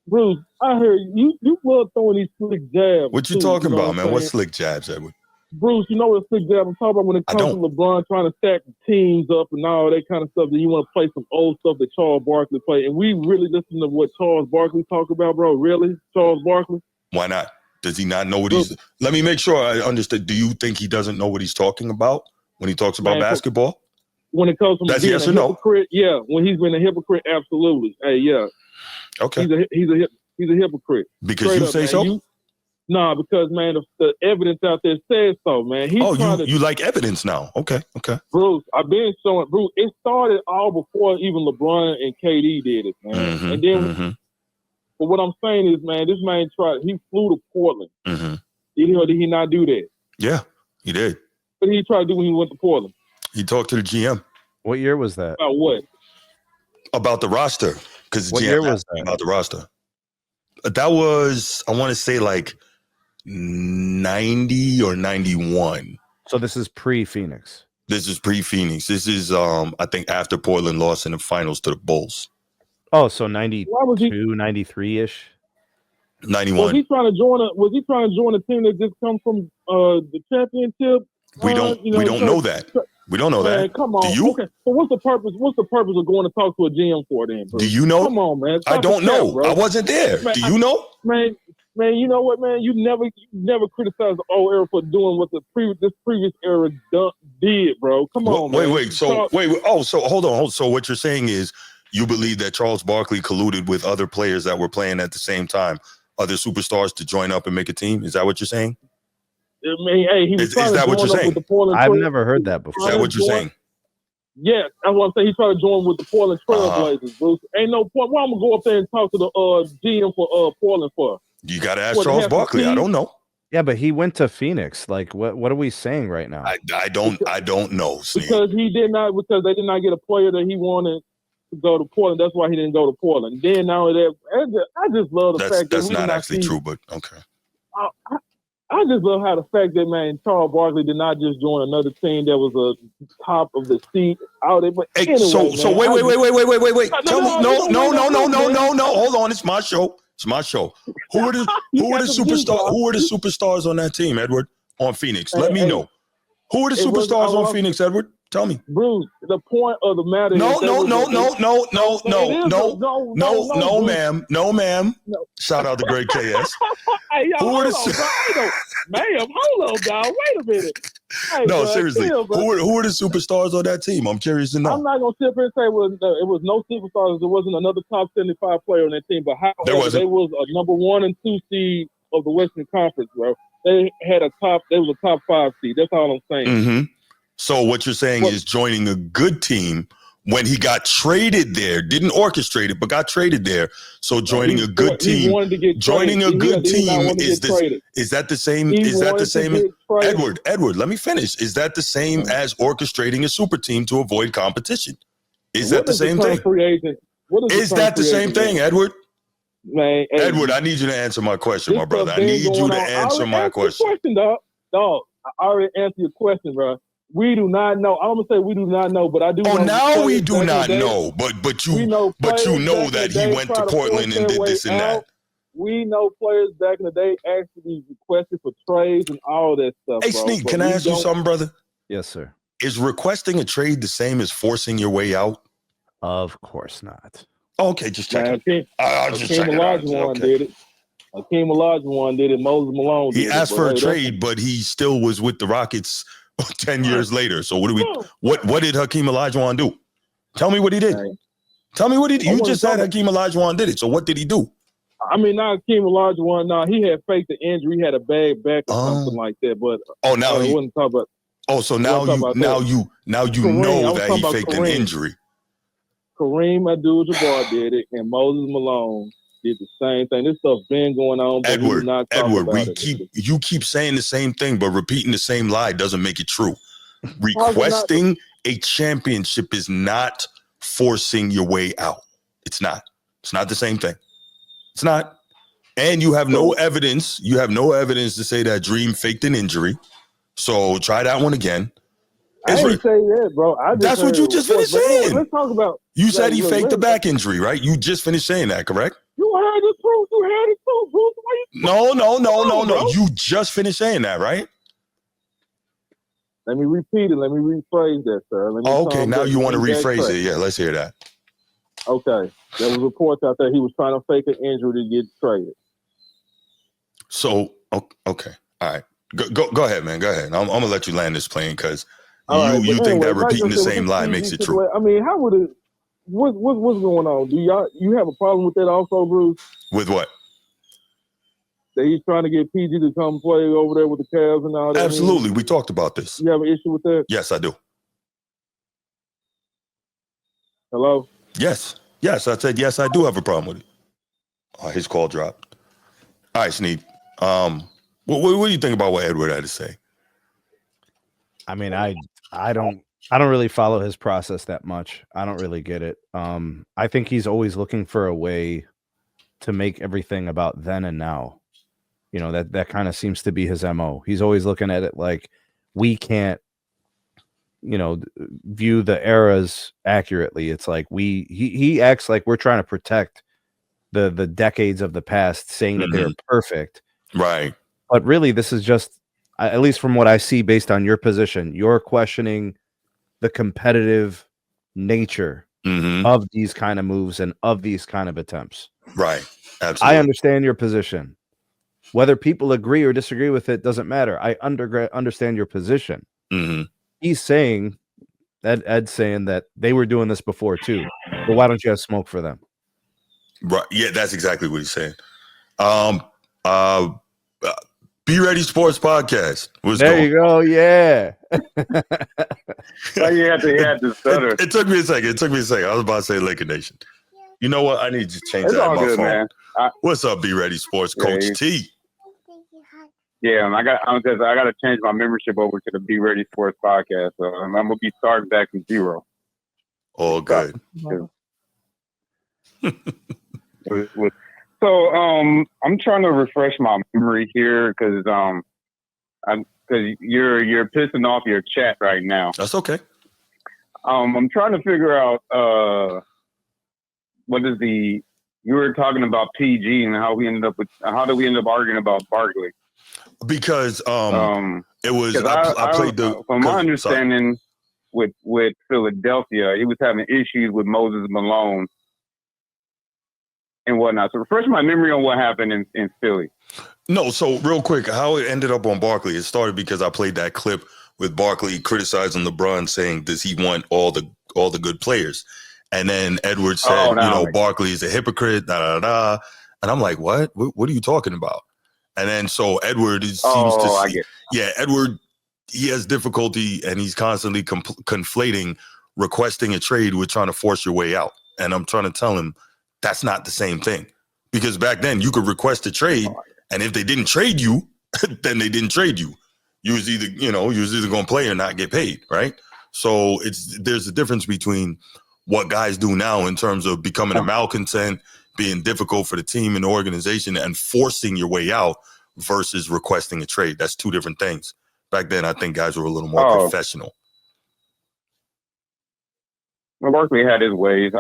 Bruce, I heard you love throwing these slick jabs.
What you talking about, man? What slick jabs, Edward?
Bruce, you know what slick jab I'm talking about when it comes to LeBron trying to stack the teams up and all that kind of stuff. Then you want to play some old stuff that Charles Barkley played, and we really listen to what Charles Barkley talk about, bro. Really, Charles Barkley?
Why not? Does he not know what he's? Let me make sure I understand. Do you think he doesn't know what he's talking about when he talks about basketball?
When it comes to
That's
being
yes
a
or no?
hypocrite, yeah. When he's been a hypocrite, absolutely. Hey, yeah.
Okay.
He's a hypocrite.
Because
Straight
you
up,
say
man.
so?
Nah, because man, the evidence out there says so, man.
You like evidence now? Okay.
Bruce, I've been showing Bruce. It started all before even LeBron and KD did it, man. And then, but what I'm saying is, man, this man he flew to Portland. Did he not do that?
Yeah, he did.
What did he try to do when he went to Portland?
He talked to the GM.
What year was that?
About what?
About the roster. Because
what
GM
year was that?
About the roster. That was, I want to say, like 90 or 91.
So this is pre-Phoenix.
This is pre-Phoenix. This is, I think, after Portland lost in the finals to the Bulls.
Oh, so 92, 93-ish?
91.
Was he trying to join a team that just come from the championship?
We don't know that. We don't know that.
Come on.
Do you?
Okay. So what's the purpose? What's the purpose of going to talk to a GM for then, bro?
Do you know?
Come on, man.
I don't know. Bro. I wasn't there.
Man,
do you know?
Man, you know what, man? You never criticized the old era for doing what this previous era did, bro. Come on, man.
Wait. So hold on. So what you're saying is you believe that Charles Barkley colluded with other players that were playing at the same time, other superstars to join up and make a team? Is that what you're saying?
I mean, hey, he was
is that what you're saying?
I've never heard that before.
Is that what you're saying?
Yeah, that's what I'm saying. He tried to join with the Portland Trailblazers, Bruce. Ain't no point. Why I'm gonna go up there and talk to the GM for Portland for?
You got to ask Charles Barkley. I don't know.
Yeah, but he went to Phoenix. Like, what are we saying right now?
I don't know.
Because they did not get a player that he wanted to go to Portland. That's why he didn't go to Portland. Then now that I just love the fact that
that's not actually true, but okay.
I just love how the fact that, man, Charles Barkley did not just join another team that was a top of the seat out there. But anyway,
so wait. Tell me, no. Hold on, it's my show. It's my show. Who are the superstars on that team, Edward? On Phoenix? Let me know. Who are the superstars on Phoenix, Edward? Tell me.
Bruce, the point of the matter is
No, ma'am. Shout out to Great KS.
Hey, yo, hold on, dog. Wait a minute. Hey,
no,
bro,
seriously. Who are the superstars on that team? I'm curious to know.
I'm not going to sit here and say it was no superstars. There wasn't another top 75 player on that team. But however, they was a number 1 and 2 seed of the Western Conference, bro. They was a top 5 seed. That's all I'm saying.
Mm-hmm. So what you're saying is joining a good team when he got traded there, didn't orchestrate it, but got traded there. So joining a good team, is that the same? Is that the same? Edward, let me finish. Is that the same as orchestrating a super team to avoid competition? Is that the same thing? Is that the same thing, Edward?
Man,
Edward, I need you to answer my question, my brother. I need you to answer my question.
Dog, I already answered your question, bro. We do not know. I'm gonna say we do not know, but I do.
Oh, now we do not know. But you know that he went to Portland and did this and that.
We know players back in the day actually requested for trades and all that stuff.
Hey, Sneak, can I ask you something, brother?
Yes, sir.
Is requesting a trade the same as forcing your way out?
Of course not.
Okay, just checking. I'll just check it out.
Did it. Hakeem Olajuwon did it. Moses Malone did it.
He asked for a trade, but he still was with the Rockets 10 years later. So what did Hakeem Olajuwon do? Tell me what he did. Tell me what he did. You just said Hakeem Olajuwon did it. So what did he do?
I mean, not Hakeem Olajuwon. No, he had faked the injury. He had a bad back or something like that. But
now
he wouldn't talk about.
Oh, so now you know that he faked an injury.
Kareem Abdul-Jabbar did it, and Moses Malone did the same thing. This stuff's been going on, but
you keep saying the same thing, but repeating the same lie doesn't make it true. Requesting a championship is not forcing your way out. It's not. It's not the same thing. It's not. And you have no evidence. You have no evidence to say that Dream faked an injury. So try that one again.
I didn't say that, bro.
That's what you just finished saying.
Let's talk about.
You said he faked the back injury, right? You just finished saying that, correct?
You heard it, Bruce. You heard it too, Bruce.
No. You just finished saying that, right?
Let me repeat it. Let me rephrase that, sir.
Okay, now you want to rephrase it. Yeah, let's hear that.
Okay. There was reports out there he was trying to fake an injury to get traded.
So Okay. All right. Go ahead, man. Go ahead. I'm gonna let you land this plane because you
but
think
anyway,
that repeating the same lie makes it true.
I mean, how would it? What's going on? You have a problem with that also, Bruce?
With what?
That he's trying to get PG to come play over there with the Cavs and all that.
Absolutely. We talked about this.
You have an issue with that?
Yes, I do.
Hello?
Yes. I said yes, I do have a problem with it. Oh, his call dropped. All right, Sneed. What do you think about what Edward had to say?
I mean, I don't really follow his process that much. I don't really get it. I think he's always looking for a way to make everything about then and now. You know, that kind of seems to be his MO. He's always looking at it like we can't, view the eras accurately. It's like he acts like we're trying to protect the decades of the past, saying that they're perfect.
Right.
But really, this is just, at least from what I see based on your position, you're questioning the competitive nature of these kind of moves and of these kind of attempts.
Right. Absolutely.
I understand your position. Whether people agree or disagree with it doesn't matter. I understand your position. He's saying that Ed's saying that they were doing this before too. But why don't you have smoke for them?
Right. Yeah, that's exactly what he's saying. Be Ready Sports Podcast.
There you go. Yeah.
Why you had to stutter?
It took me a second. I was about to say Laker Nation. You know what? I need to change that on my phone. Man. What's up, Be Ready Sports, Coach T?
Yeah, I got to change my membership over to the Be Ready Sports Podcast. So I'm gonna be starting back from zero.
All good.
So I'm trying to refresh my memory here because you're pissing off your chat right now.
That's okay.
I'm trying to figure out you were talking about PG and how did we end up arguing about Barkley?
Because it was I played the
from my understanding with Philadelphia, he was having issues with Moses Malone and whatnot. So refresh my memory on what happened in Philly.
No, so real quick, how it ended up on Barkley, it started because I played that clip with Barkley criticizing LeBron, saying, does he want all the good players? And then Edwards said, Barkley is a hypocrite, And I'm like, what? What are you talking about? And then so Edward Edward, he has difficulty and he's constantly conflating requesting a trade with trying to force your way out. And I'm trying to tell him that's not the same thing. Because back then you could request a trade, and if they didn't trade you, then they didn't trade you. You was either going to play or not get paid, right? So there's a difference between what guys do now in terms of becoming a malcontent, being difficult for the team and the organization, and forcing your way out versus requesting a trade. That's two different things. Back then, I think guys were a little more professional.
Well, Barkley had his ways. We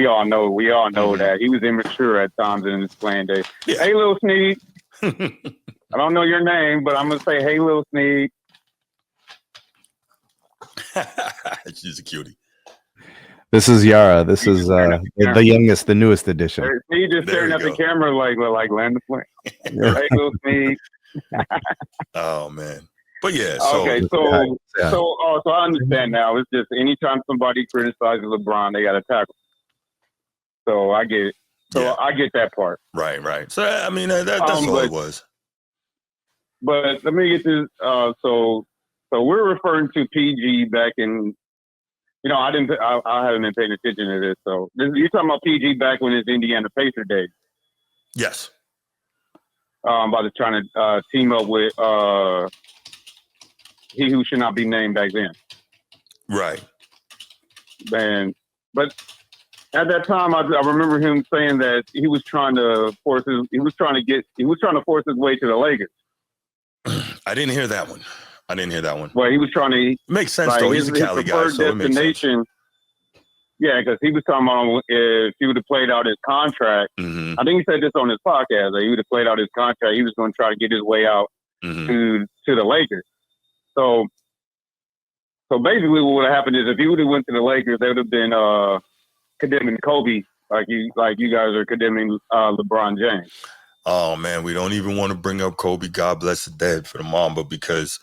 all know that he was immature at times in his playing days. Yeah. Hey, Lil Sneed. I don't know your name, but I'm gonna say, hey, Lil Sneed.
She's a cutie.
This is Yara. This is the youngest, the newest edition.
He just staring at the camera like land the plane. Hey, Lil Sneed.
Oh man. But yeah,
so I understand now. It's just anytime somebody criticizes LeBron, they got to tackle. So I get it. I get that part.
Right. So I mean, that's all it was.
But let me get this. So we're referring to PG back in. I haven't been paying attention to this. So you're talking about PG back when it's Indiana Pacer days.
Yes.
About trying to team up with. He who should not be named back then.
Right.
But at that time, I remember him saying that he was trying to force his way to the Lakers.
I didn't hear that one.
Well, he was trying to.
Makes sense though. He's a Cali guy, so it makes sense.
Yeah, because he was talking about if he would have played out his contract. I think he said this on his podcast that he would have played out his contract. He was going to try to get his way out to the Lakers. So basically, what would have happened is if he would have went to the Lakers, they would have been condemning Kobe like you guys are condemning LeBron James.
Oh man, we don't even want to bring up Kobe. God bless the dead for the Mamba because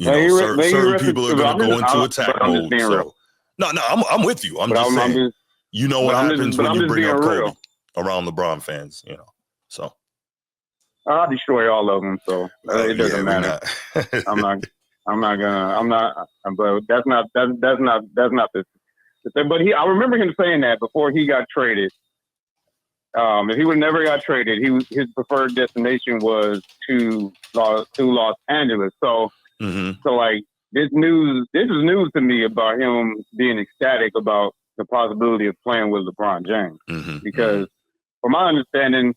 certain people are going to go into attack mode. So no, I'm with you. I'm just saying. What happens when you bring up Kobe around LeBron fans? So
I'll destroy all of them. So it doesn't matter. I'm not. But that's not the thing. But I remember him saying that before he got traded. If he would never got traded, his preferred destination was to Los Angeles. So, so like this is news to me about him being ecstatic about the possibility of playing with LeBron James. Because from my understanding,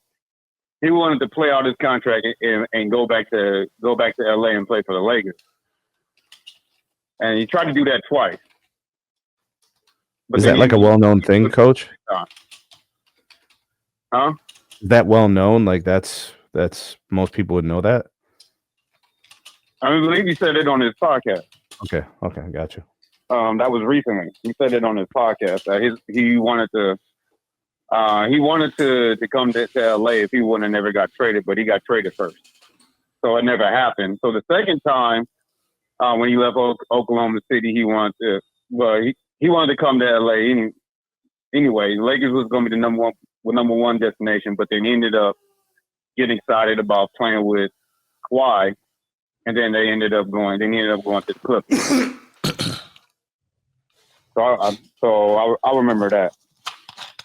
he wanted to play out his contract and go back to LA and play for the Lakers. And he tried to do that twice. But
is that like a well-known thing, Coach?
Huh?
Is that well-known? Like that's most people would know that?
I believe he said it on his podcast.
Okay, got you.
That was recently. He said it on his podcast. He wanted to come to LA if he wouldn't have never got traded, but he got traded first. So it never happened. So the second time, when he left Oklahoma City, he wanted to come to LA anyway. Lakers was going to be the number one destination, but then he ended up getting excited about playing with Kawhi, and then they ended up going to the Clippers. So I remember that.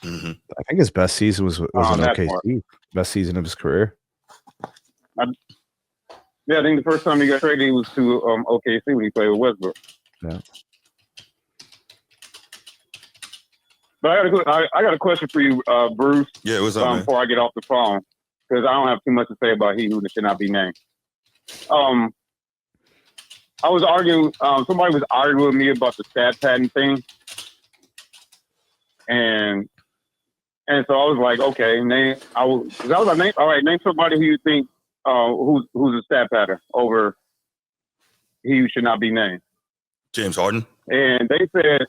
I think his best season was in OKC. Best season of his career.
I think the first time he got traded, he was to OKC when he played with Westbrook.
Yeah.
But I got a question for you, Bruce.
Yeah, what's up, man?
Before I get off the phone, because I don't have too much to say about he who should not be named. I was arguing. Somebody was arguing with me about the stat pattern thing, and so I was like, okay, name somebody who you think who's a stat pattern over he who should not be named.
James Harden.
And they said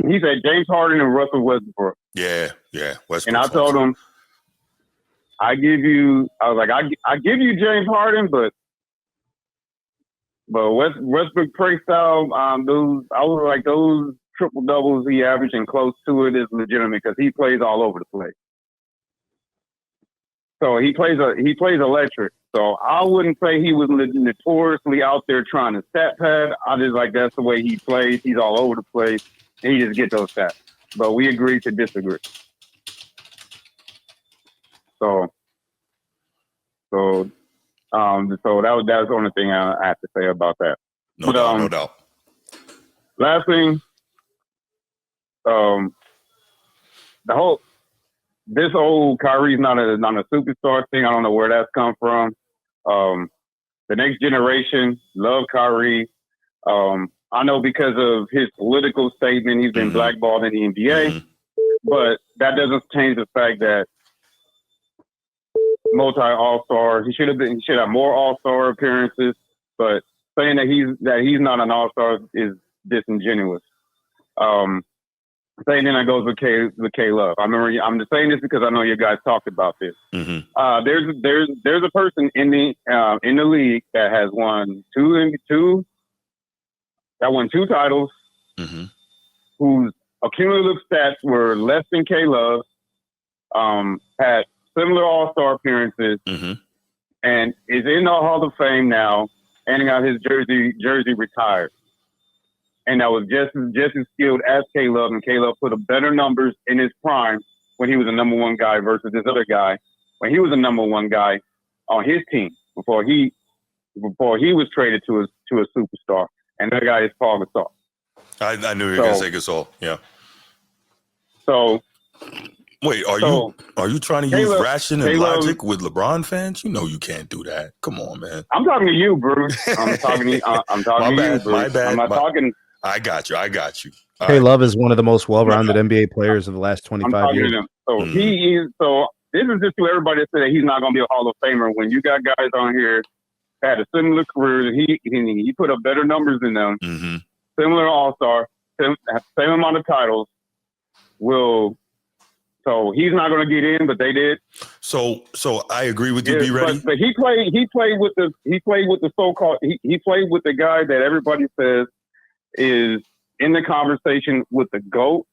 he said James Harden and Russell Westbrook.
Yeah, Westbrook.
And I told him, I give you James Harden, but Westbrook play style, those triple doubles he averaging close to it is legitimate because he plays all over the place. So he plays electric. So I wouldn't say he was notoriously out there trying to stat pad. I just that's the way he plays. He's all over the place. And he just gets those stats. But we agreed to disagree. So that was the only thing I have to say about that.
No doubt.
Last thing, this whole Kyrie's not a superstar thing. I don't know where that's come from. The next generation love Kyrie. I know because of his political statement, he's been blackballed in the NBA, but that doesn't change the fact that multi-all-star. He should have more all-star appearances, but saying that he's not an all-star is disingenuous. Saying that goes with K Love. I'm just saying this because I know you guys talked about this. There's a person in the league that has won two titles, whose cumulative stats were less than K Love, had similar All-Star appearances, and is in the Hall of Fame now, and got his jersey retired. And that was just as skilled as K Love, and K Love put up better numbers in his prime when he was a number one guy versus this other guy when he was a number one guy on his team before he was traded to a superstar. And that guy is Paul Gasol.
I knew you were going to say Gasol. Yeah.
So
wait, are you trying to use ration and logic with LeBron fans? You know you can't do that. Come on, man.
I'm talking to you, Bruce. I'm talking to you, Bruce.
My bad.
I'm not talking.
I got you.
K Love is one of the most well-rounded NBA players of the last 25 years.
So he is. So this is just to everybody that said that he's not going to be a Hall of Famer. When you got guys on here that had a similar career, he put up better numbers than them. Similar All-Star, same amount of titles. Will So he's not going to get in, but they did.
So I agree with you. Be ready.
But he played with the so-called. He played with the guy that everybody says is in the conversation with the GOAT.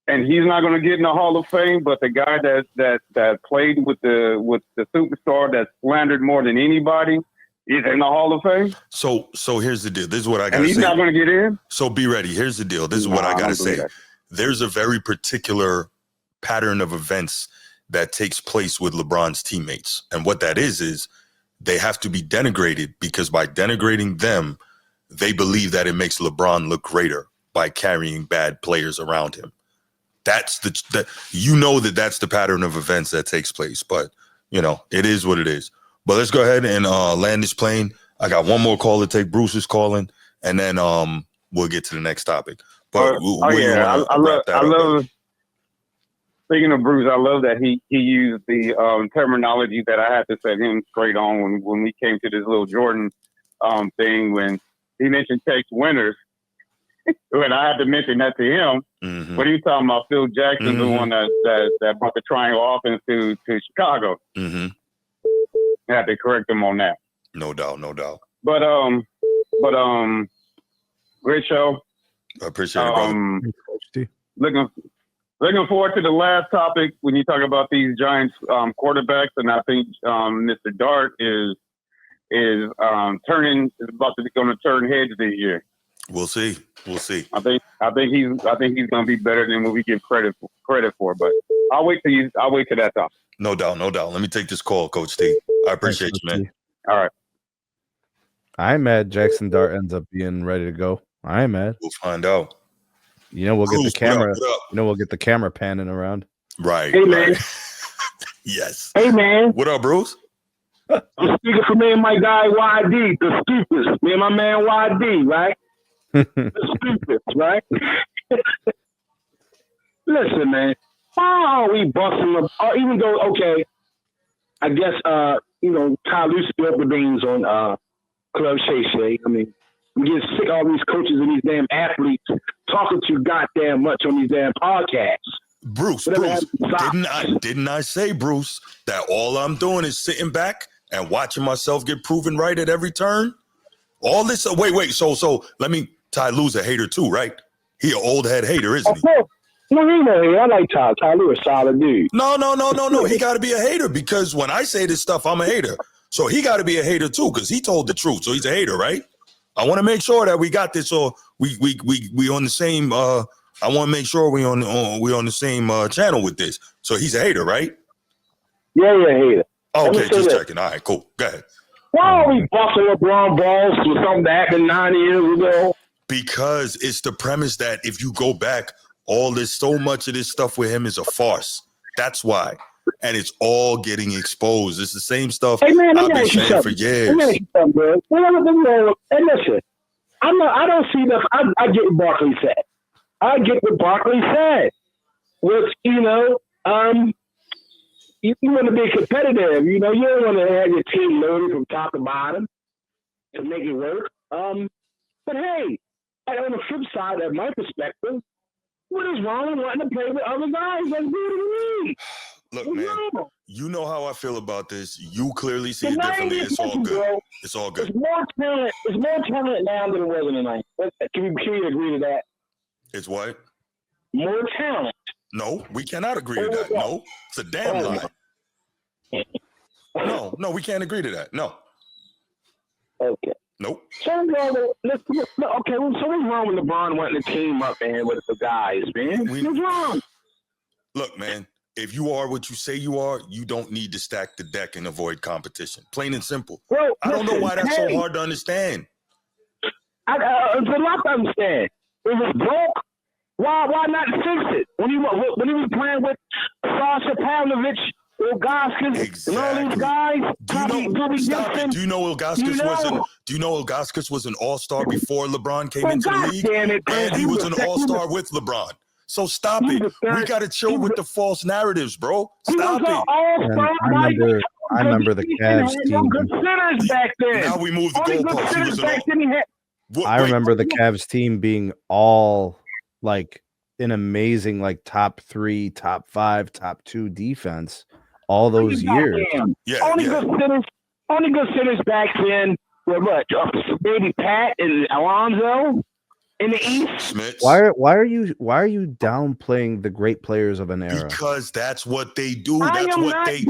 And he's not going to get in the Hall of Fame, but the guy that played with the superstar that slandered more than anybody is in the Hall of Fame.
So here's the deal. This is what I got to say.
And he's not going to get in.
So be ready. Here's the deal. This is what I got to say. There's a very particular pattern of events that takes place with LeBron's teammates, and what that is they have to be denigrated, because by denigrating them, they believe that it makes LeBron look greater by carrying bad players around him. That's that's the pattern of events that takes place. But it is what it is. But let's go ahead and land this plane. I got one more call to take. Bruce is calling, and then we'll get to the next topic. But
I love. Speaking of Bruce, I love that he used the terminology that I had to set him straight on when we came to this little Jordan thing, when he mentioned Tex Winters. When I had to mention that to him, what are you talking about? Phil Jackson, the one that brought the triangle offense to Chicago. I had to correct him on that.
No doubt.
But great show.
I appreciate it, brother.
Looking forward to the last topic when you talk about these Giants quarterbacks, and I think Mr. Dart is going to turn heads this year.
We'll see.
I think he's going to be better than what we give credit for. But I'll wait till that topic.
No doubt. Let me take this call, Coach T. I appreciate you, man.
All right.
I'm mad Jackson Dart ends up being ready to go. I am mad.
We'll find out.
We'll
Bruce,
get the camera.
What up?
We'll get the camera panning around.
Right.
Hey, man.
Yes.
Hey, man.
What up, Bruce?
I'm speaking for me and my guy YD, the Stupid. Me and my man YD, right? The Stupid, right? Listen, man. Why are we busting up? Even though, okay, I guess Ty Lue spilled the beans on Club Shay Shay. I mean, I'm getting sick of all these coaches and these damn athletes talking too goddamn much on these damn podcasts.
Bruce, didn't I say, Bruce, that all I'm doing is sitting back and watching myself get proven right at every turn? All this, wait, so let me, Ty Lue's a hater too, right? He an old head hater, isn't he?
No, he know. I like Ty. Ty Lue a solid dude.
No. He got to be a hater, because when I say this stuff, I'm a hater. So he got to be a hater too, because he told the truth. So he's a hater, right? I want to make sure that we got this, or we on the same. I want to make sure we on the same channel with this. So he's a hater, right?
Yeah, hater.
Okay, just checking. All right, cool. Go ahead.
Why are we busting LeBron balls for something that happened 9 years ago?
Because it's the premise that if you go back, so much of this stuff with him is a farce. That's why. And it's all getting exposed. It's the same stuff I've been saying for years.
Hey, listen, I don't see that. I get what Barkley said. Which, you want to be competitive. You don't want to have your team loaded from top to bottom to make it work. But hey, on the flip side, of my perspective, what is wrong with wanting to play with other guys? That's good to me.
Look, man, you know how I feel about this. You clearly see it differently. It's all good.
Bro,
it's all good.
It's more talent now than it was in the 90s. Can we agree to that?
It's what?
More talent.
No, we cannot agree to that. No, it's a damn lie. No, we can't agree to that. No.
Okay.
Nope.
So what's wrong with LeBron wanting to team up, man, with the guys, man? What's wrong?
Look, man. If you are what you say you are, you don't need to stack the deck and avoid competition. Plain and simple.
Bro,
I don't know why that's so hard to understand.
It's a lot to understand. It was broke. Why not fix it? When he was playing with Sasha Pavlovich, Ilgauskas, and all these guys,
Do you know Ilgauskas was an all-star before LeBron came into the league? And he was an all-star with LeBron. So stop it. We got to chill with the false narratives, bro. Stop it.
I remember the Cavs team.
Back then.
Now we move the goalposts.
I remember the Cavs team being all like an amazing like top 3, top 5, top 2 defense all those years.
Only good centers back then were what? Baby Pat and Alonzo in the East.
Why are you downplaying the great players of an era?
Because that's what they do. That's what they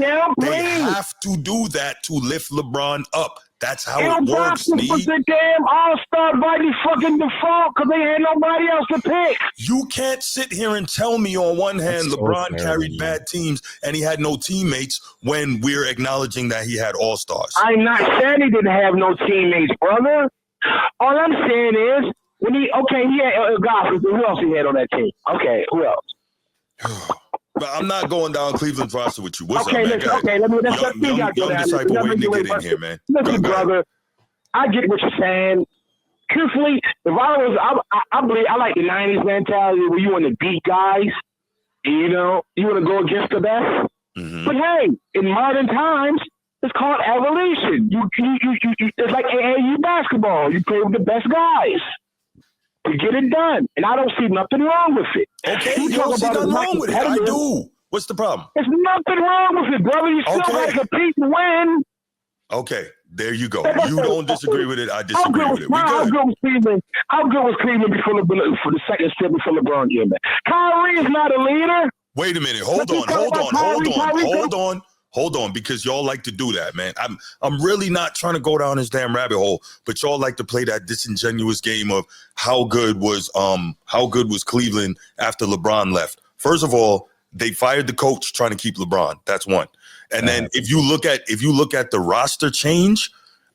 have to do that to lift LeBron up. That's how it works,
was the damn all-star by the fucking default because they had nobody else to pick.
You can't sit here and tell me on one hand LeBron carried bad teams and he had no teammates when we're acknowledging that he had all-stars.
I'm not saying he didn't have no teammates, brother. All I'm saying is, when he had Gossip. Who else he had on that team? Okay, who else?
But I'm not going down Cleveland's roster with you. What's up, man?
Young
disciple waiting to get in here, man.
Listen, brother, I get what you're saying. Truthfully, if I believe I like the '90s mentality where you want to beat guys. You know, you want to go against the best. Mm-hmm. But hey, in modern times, it's called evolution. You it's like AAU basketball. You play with the best guys to get it done, and I don't see nothing wrong with it.
Okay, you don't see nothing wrong with it. I do. What's the problem?
There's nothing wrong with it, brother. You still got to compete and win.
Okay, there you go. You don't disagree with it. I disagree with it.
How good was Cleveland before for the second step before LeBron came back? Kyrie is not a leader.
Wait a minute. Hold on, because y'all like to do that, man. I'm really not trying to go down this damn rabbit hole, but y'all like to play that disingenuous game of how good was Cleveland after LeBron left. First of all, they fired the coach trying to keep LeBron. That's one. And then if you look at the roster change,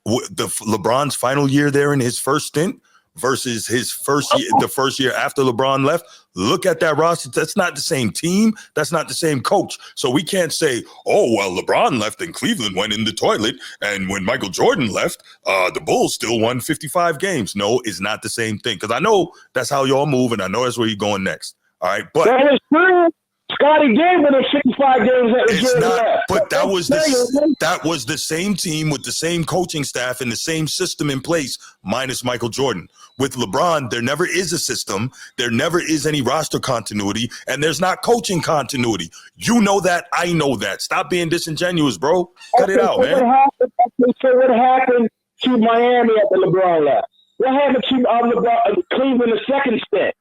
LeBron's final year there in his first stint versus his first year, the first year after LeBron left, look at that roster. That's not the same team. That's not the same coach. So we can't say, oh, well, LeBron left and Cleveland went in the toilet. And when Michael Jordan left, the Bulls still won 55 games. No, it's not the same thing. Because I know that's how y'all move, and I know that's where you're going next. All right, but
that is true. Scottie gave them 65 games.
But that was the same team with the same coaching staff and the same system in place, minus Michael Jordan. With LeBron, there never is a system. There never is any roster continuity, and there's not coaching continuity. You know that. I know that. Stop being disingenuous, bro. Cut it out, man.
So what happened to Miami after LeBron left? What happened to Cleveland the second step?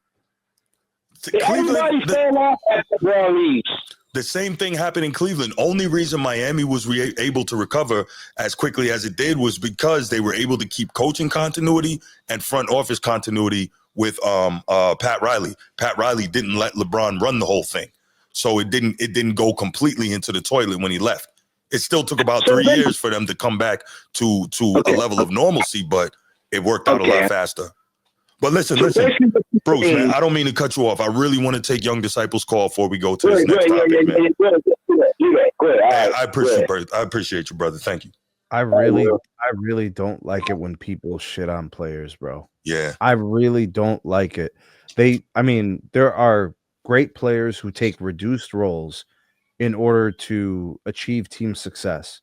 Everybody fell off after LeBron leaves.
The same thing happened in Cleveland. Only reason Miami was able to recover as quickly as it did was because they were able to keep coaching continuity and front office continuity with Pat Riley. Pat Riley didn't let LeBron run the whole thing, so it didn't go completely into the toilet when he left. It still took about 3 years for them to come back to a level of normalcy, but it worked out a lot faster. But listen, Bruce, man, I don't mean to cut you off. I really want to take Young Disciples' call before we go to this next topic, man. I appreciate you, brother. Thank you.
I really don't like it when people shit on players, bro.
Yeah.
I really don't like it. There are great players who take reduced roles in order to achieve team success,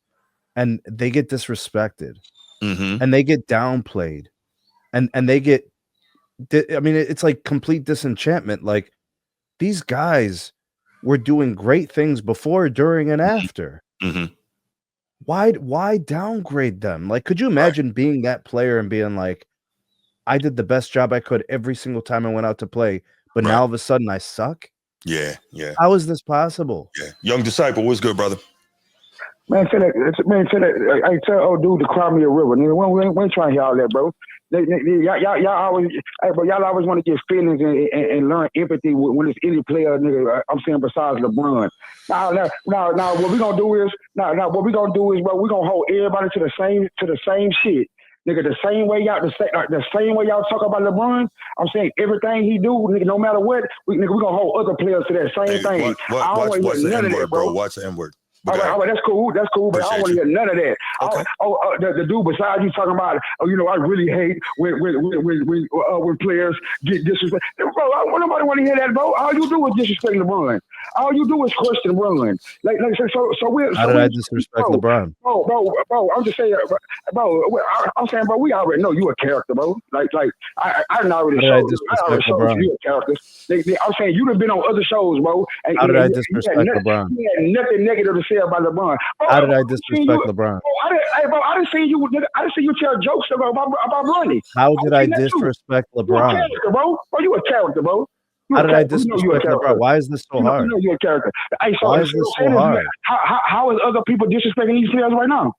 and they get disrespected, and they get downplayed, and they get. It's like complete disenchantment. Like, these guys were doing great things before, during, and after. Why downgrade them? Like, could you imagine being that player and being like, I did the best job I could every single time I went out to play, but now all of a sudden I suck?
Yeah.
How is this possible?
Yeah. Young Disciple, what's good, brother?
Man, I tell old dude to cry me a river. Nigga, we ain't trying to hear all that, bro. Y'all always want to get feelings and learn empathy when it's any player, nigga. I'm saying besides LeBron. Now, what we gonna do is, bro, we gonna hold everybody to the same shit, nigga. The same way y'all talk about LeBron. I'm saying everything he do, nigga. No matter what, we gonna hold other players to that same thing. I don't want to hear none of that, bro.
Watch the N-word.
All right, that's cool, but I don't want to hear none of that.
Okay.
The dude beside you talking about, I really hate when players get disrespected. Bro, nobody want to hear that, bro. All you do is disrespect LeBron. All you do is question run. So we're.
How did I disrespect LeBron?
Bro, I'm just saying, bro. I'm saying, bro, we already know you a character, bro. I already showed you a character. I'm saying you done been on other shows, bro. And,
How did I disrespect LeBron?
You had nothing negative to say about LeBron. Bro,
How did I disrespect LeBron?
I didn't see you tell jokes about Bronny.
How did I disrespect LeBron?
You a character, bro. You a character, bro.
How did I disrespect LeBron? Why is this so hard?
You know you're a character.
Why is this so hard?
How is other people disrespecting these players right now?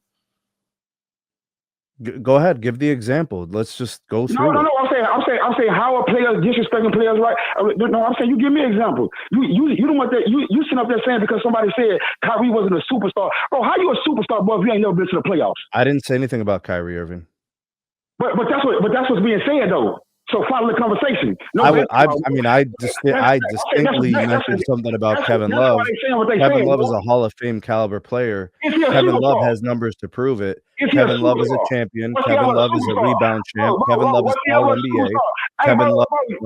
Go ahead, give the example. Let's just go through.
No. I'm saying how are players disrespecting players right? No, I'm saying you give me an example. You don't want that. You sitting up there saying because somebody said Kyrie wasn't a superstar. Bro, how you a superstar, bro? If you ain't never been to the playoffs.
I didn't say anything about Kyrie Irving.
But that's what's being said though. So follow the conversation.
I distinctly mentioned something about Kevin Love. Kevin Love is a Hall of Fame caliber player. Kevin Love has numbers to prove it. Kevin Love is a champion. Kevin Love is a rebound champ. Kevin Love is all NBA. Kevin Love.
You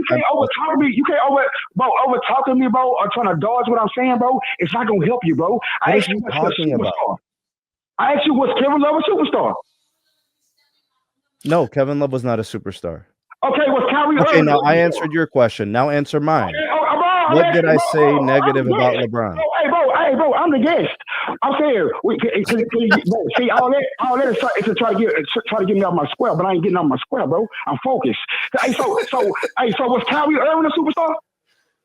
can't overtalk me. You can't overtalk me, bro, or trying to dodge what I'm saying, bro. It's not gonna help you, bro.
What are you talking about?
I asked you, was Kevin Love a superstar?
No, Kevin Love was not a superstar.
Okay, was Kyrie
Okay,
Irving?
now I answered your question. Now answer mine. What did I say negative about LeBron?
Hey, bro, I'm the guest. I'm saying, see, all that is to try to get me off my square, but I ain't getting off my square, bro. I'm focused. So was Kyrie Irving a superstar?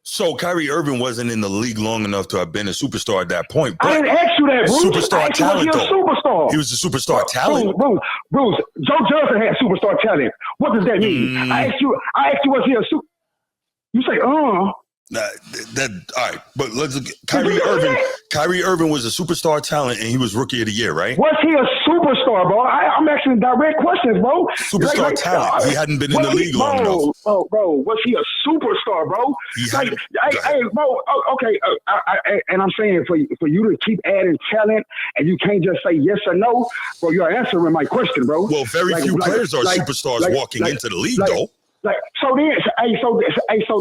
So Kyrie Irving wasn't in the league long enough to have been a superstar at that point. But
I didn't ask you that, Bruce.
Superstar talent, though.
Superstar.
He was a superstar talent.
Bruce, Joe Johnson had superstar talent. What does that mean? I asked you, was he a super? You say,
All right, but let's look. Kyrie Irving was a superstar talent, and he was Rookie of the Year, right?
Was he a superstar, bro? I'm asking direct questions, bro.
Superstar talent. He hadn't been in the league long enough.
Bro, was he a superstar, bro? Bro. Okay, and I'm saying for you to keep adding talent, and you can't just say yes or no, bro. You're answering my question, bro.
Well, very few players are superstars walking into the league, though.
So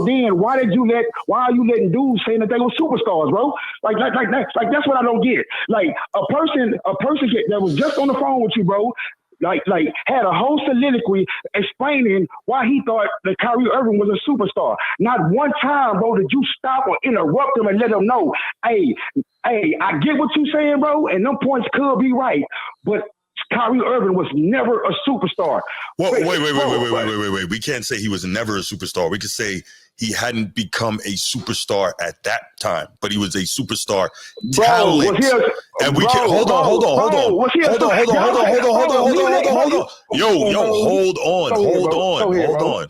then, why are you letting dudes saying that they were superstars, bro? Like that's what I don't get. Like a person that was just on the phone with you, bro, like had a whole soliloquy explaining why he thought that Kyrie Irving was a superstar. Not one time, bro, did you stop or interrupt him and let him know, hey, I get what you're saying, bro, and them points could be right, but Kyrie Irving was never a superstar.
Well, wait. We can't say he was never a superstar. We could say he hadn't become a superstar at that time, but he was a superstar talent. And we can hold on. Yo, hold on.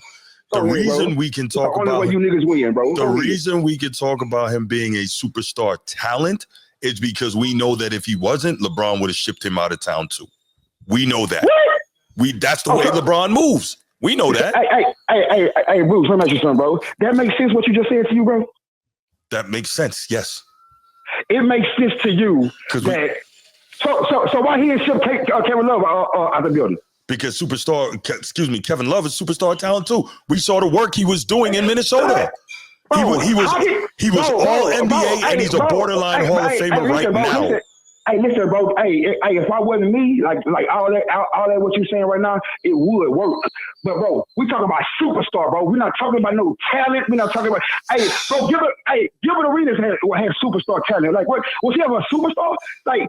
The reason we can talk about
you niggas win, bro.
The reason we can talk about him being a superstar talent is because we know that if he wasn't, LeBron would have shipped him out of town too. We know that. That's the way LeBron moves. We know that.
Hey, Bruce, let me ask you something, bro. That makes sense what you just said to you, bro?
That makes sense, yes.
It makes sense to you that so why he didn't ship Kevin Love out of the building?
Because Kevin Love is superstar talent too. We saw the work he was doing in Minnesota. He was all NBA, and he's a borderline Hall of Famer right now.
Hey, listen, bro. Hey, if I wasn't me, like all that what you're saying right now, it would work. But bro, we talking about superstar, bro. We're not talking about no talent. We're not talking about. Hey, bro, Gilbert Arenas had superstar talent. Like, what was he ever a superstar? Like,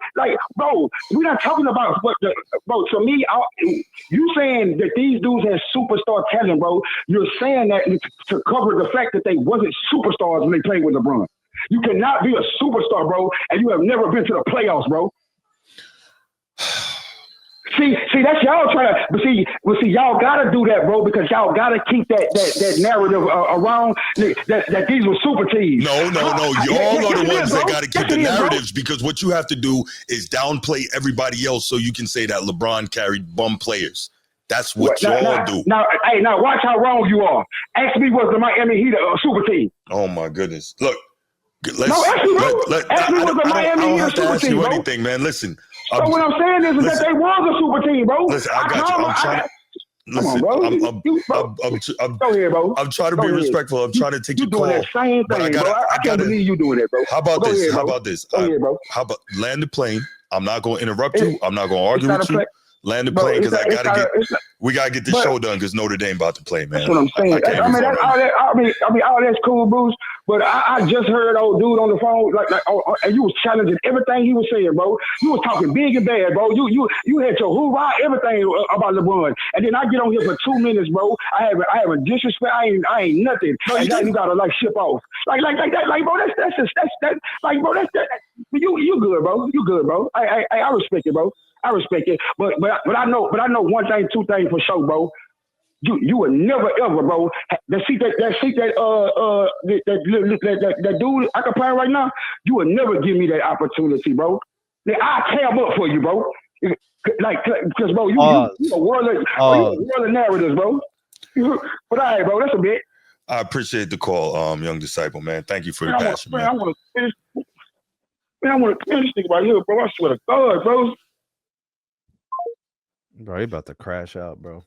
bro, we're not talking about bro. To me, you saying that these dudes had superstar talent, bro. You're saying that to cover the fact that they wasn't superstars when they played with LeBron. You cannot be a superstar, bro, and you have never been to the playoffs, bro. See, that's y'all trying to, but see, y'all gotta do that, bro, because y'all gotta keep that narrative around that these were super teams.
No. Y'all are the ones that gotta keep the narratives, because what you have to do is downplay everybody else so you can say that LeBron carried bum players. That's what y'all do.
Now, watch how wrong you are. Ask me, was the Miami Heat a super team?
Oh my goodness! Look.
I don't
have to ask you anything, man. Listen.
So what I'm saying is that they was a super team, bro.
Listen, I got you. Listen,
bro.
I'm
Go ahead, bro.
I'm trying to
Go
be
ahead.
respectful. I'm trying to take
You
your
doing
call.
that same
But
thing, bro. I can't believe you doing that, bro.
How about
Go
this?
ahead,
How
bro.
about this?
Go ahead, bro.
How about land the plane? I'm not going to interrupt you. I'm not going to
It's
argue
not
with
a
you.
play.
Land the
Bro,
plane
it's
because
not- it's not a- it's not-
we gotta get the
but-
show done because Notre Dame about to play, man.
That's what I'm saying.
I can't
I
even
mean,
front
all
right
that, all that's cool, Bruce. But I just heard old dude on the phone, and you was challenging everything he was saying, bro. You was talking big and bad, bro. You had your hoorah, everything about LeBron, and then I get on here for 2 minutes, bro. I have a disrespect. I ain't nothing.
No,
and now
didn't.
you gotta ship off, like that, bro. You good, bro. You good, bro. I respect it, bro. I respect it, but I know one thing, two things for sure, bro. You would never ever, bro. That dude I can play right now. You would never give me that opportunity, bro. I cam up for you, bro. Because bro, you a world of narratives, bro. But all right, bro, that's a bit.
I appreciate the call, young disciple, man. Thank you for your passion, man.
I want to finish this right here, bro. I swear to God, bro.
Bro, you about to crash out, bro.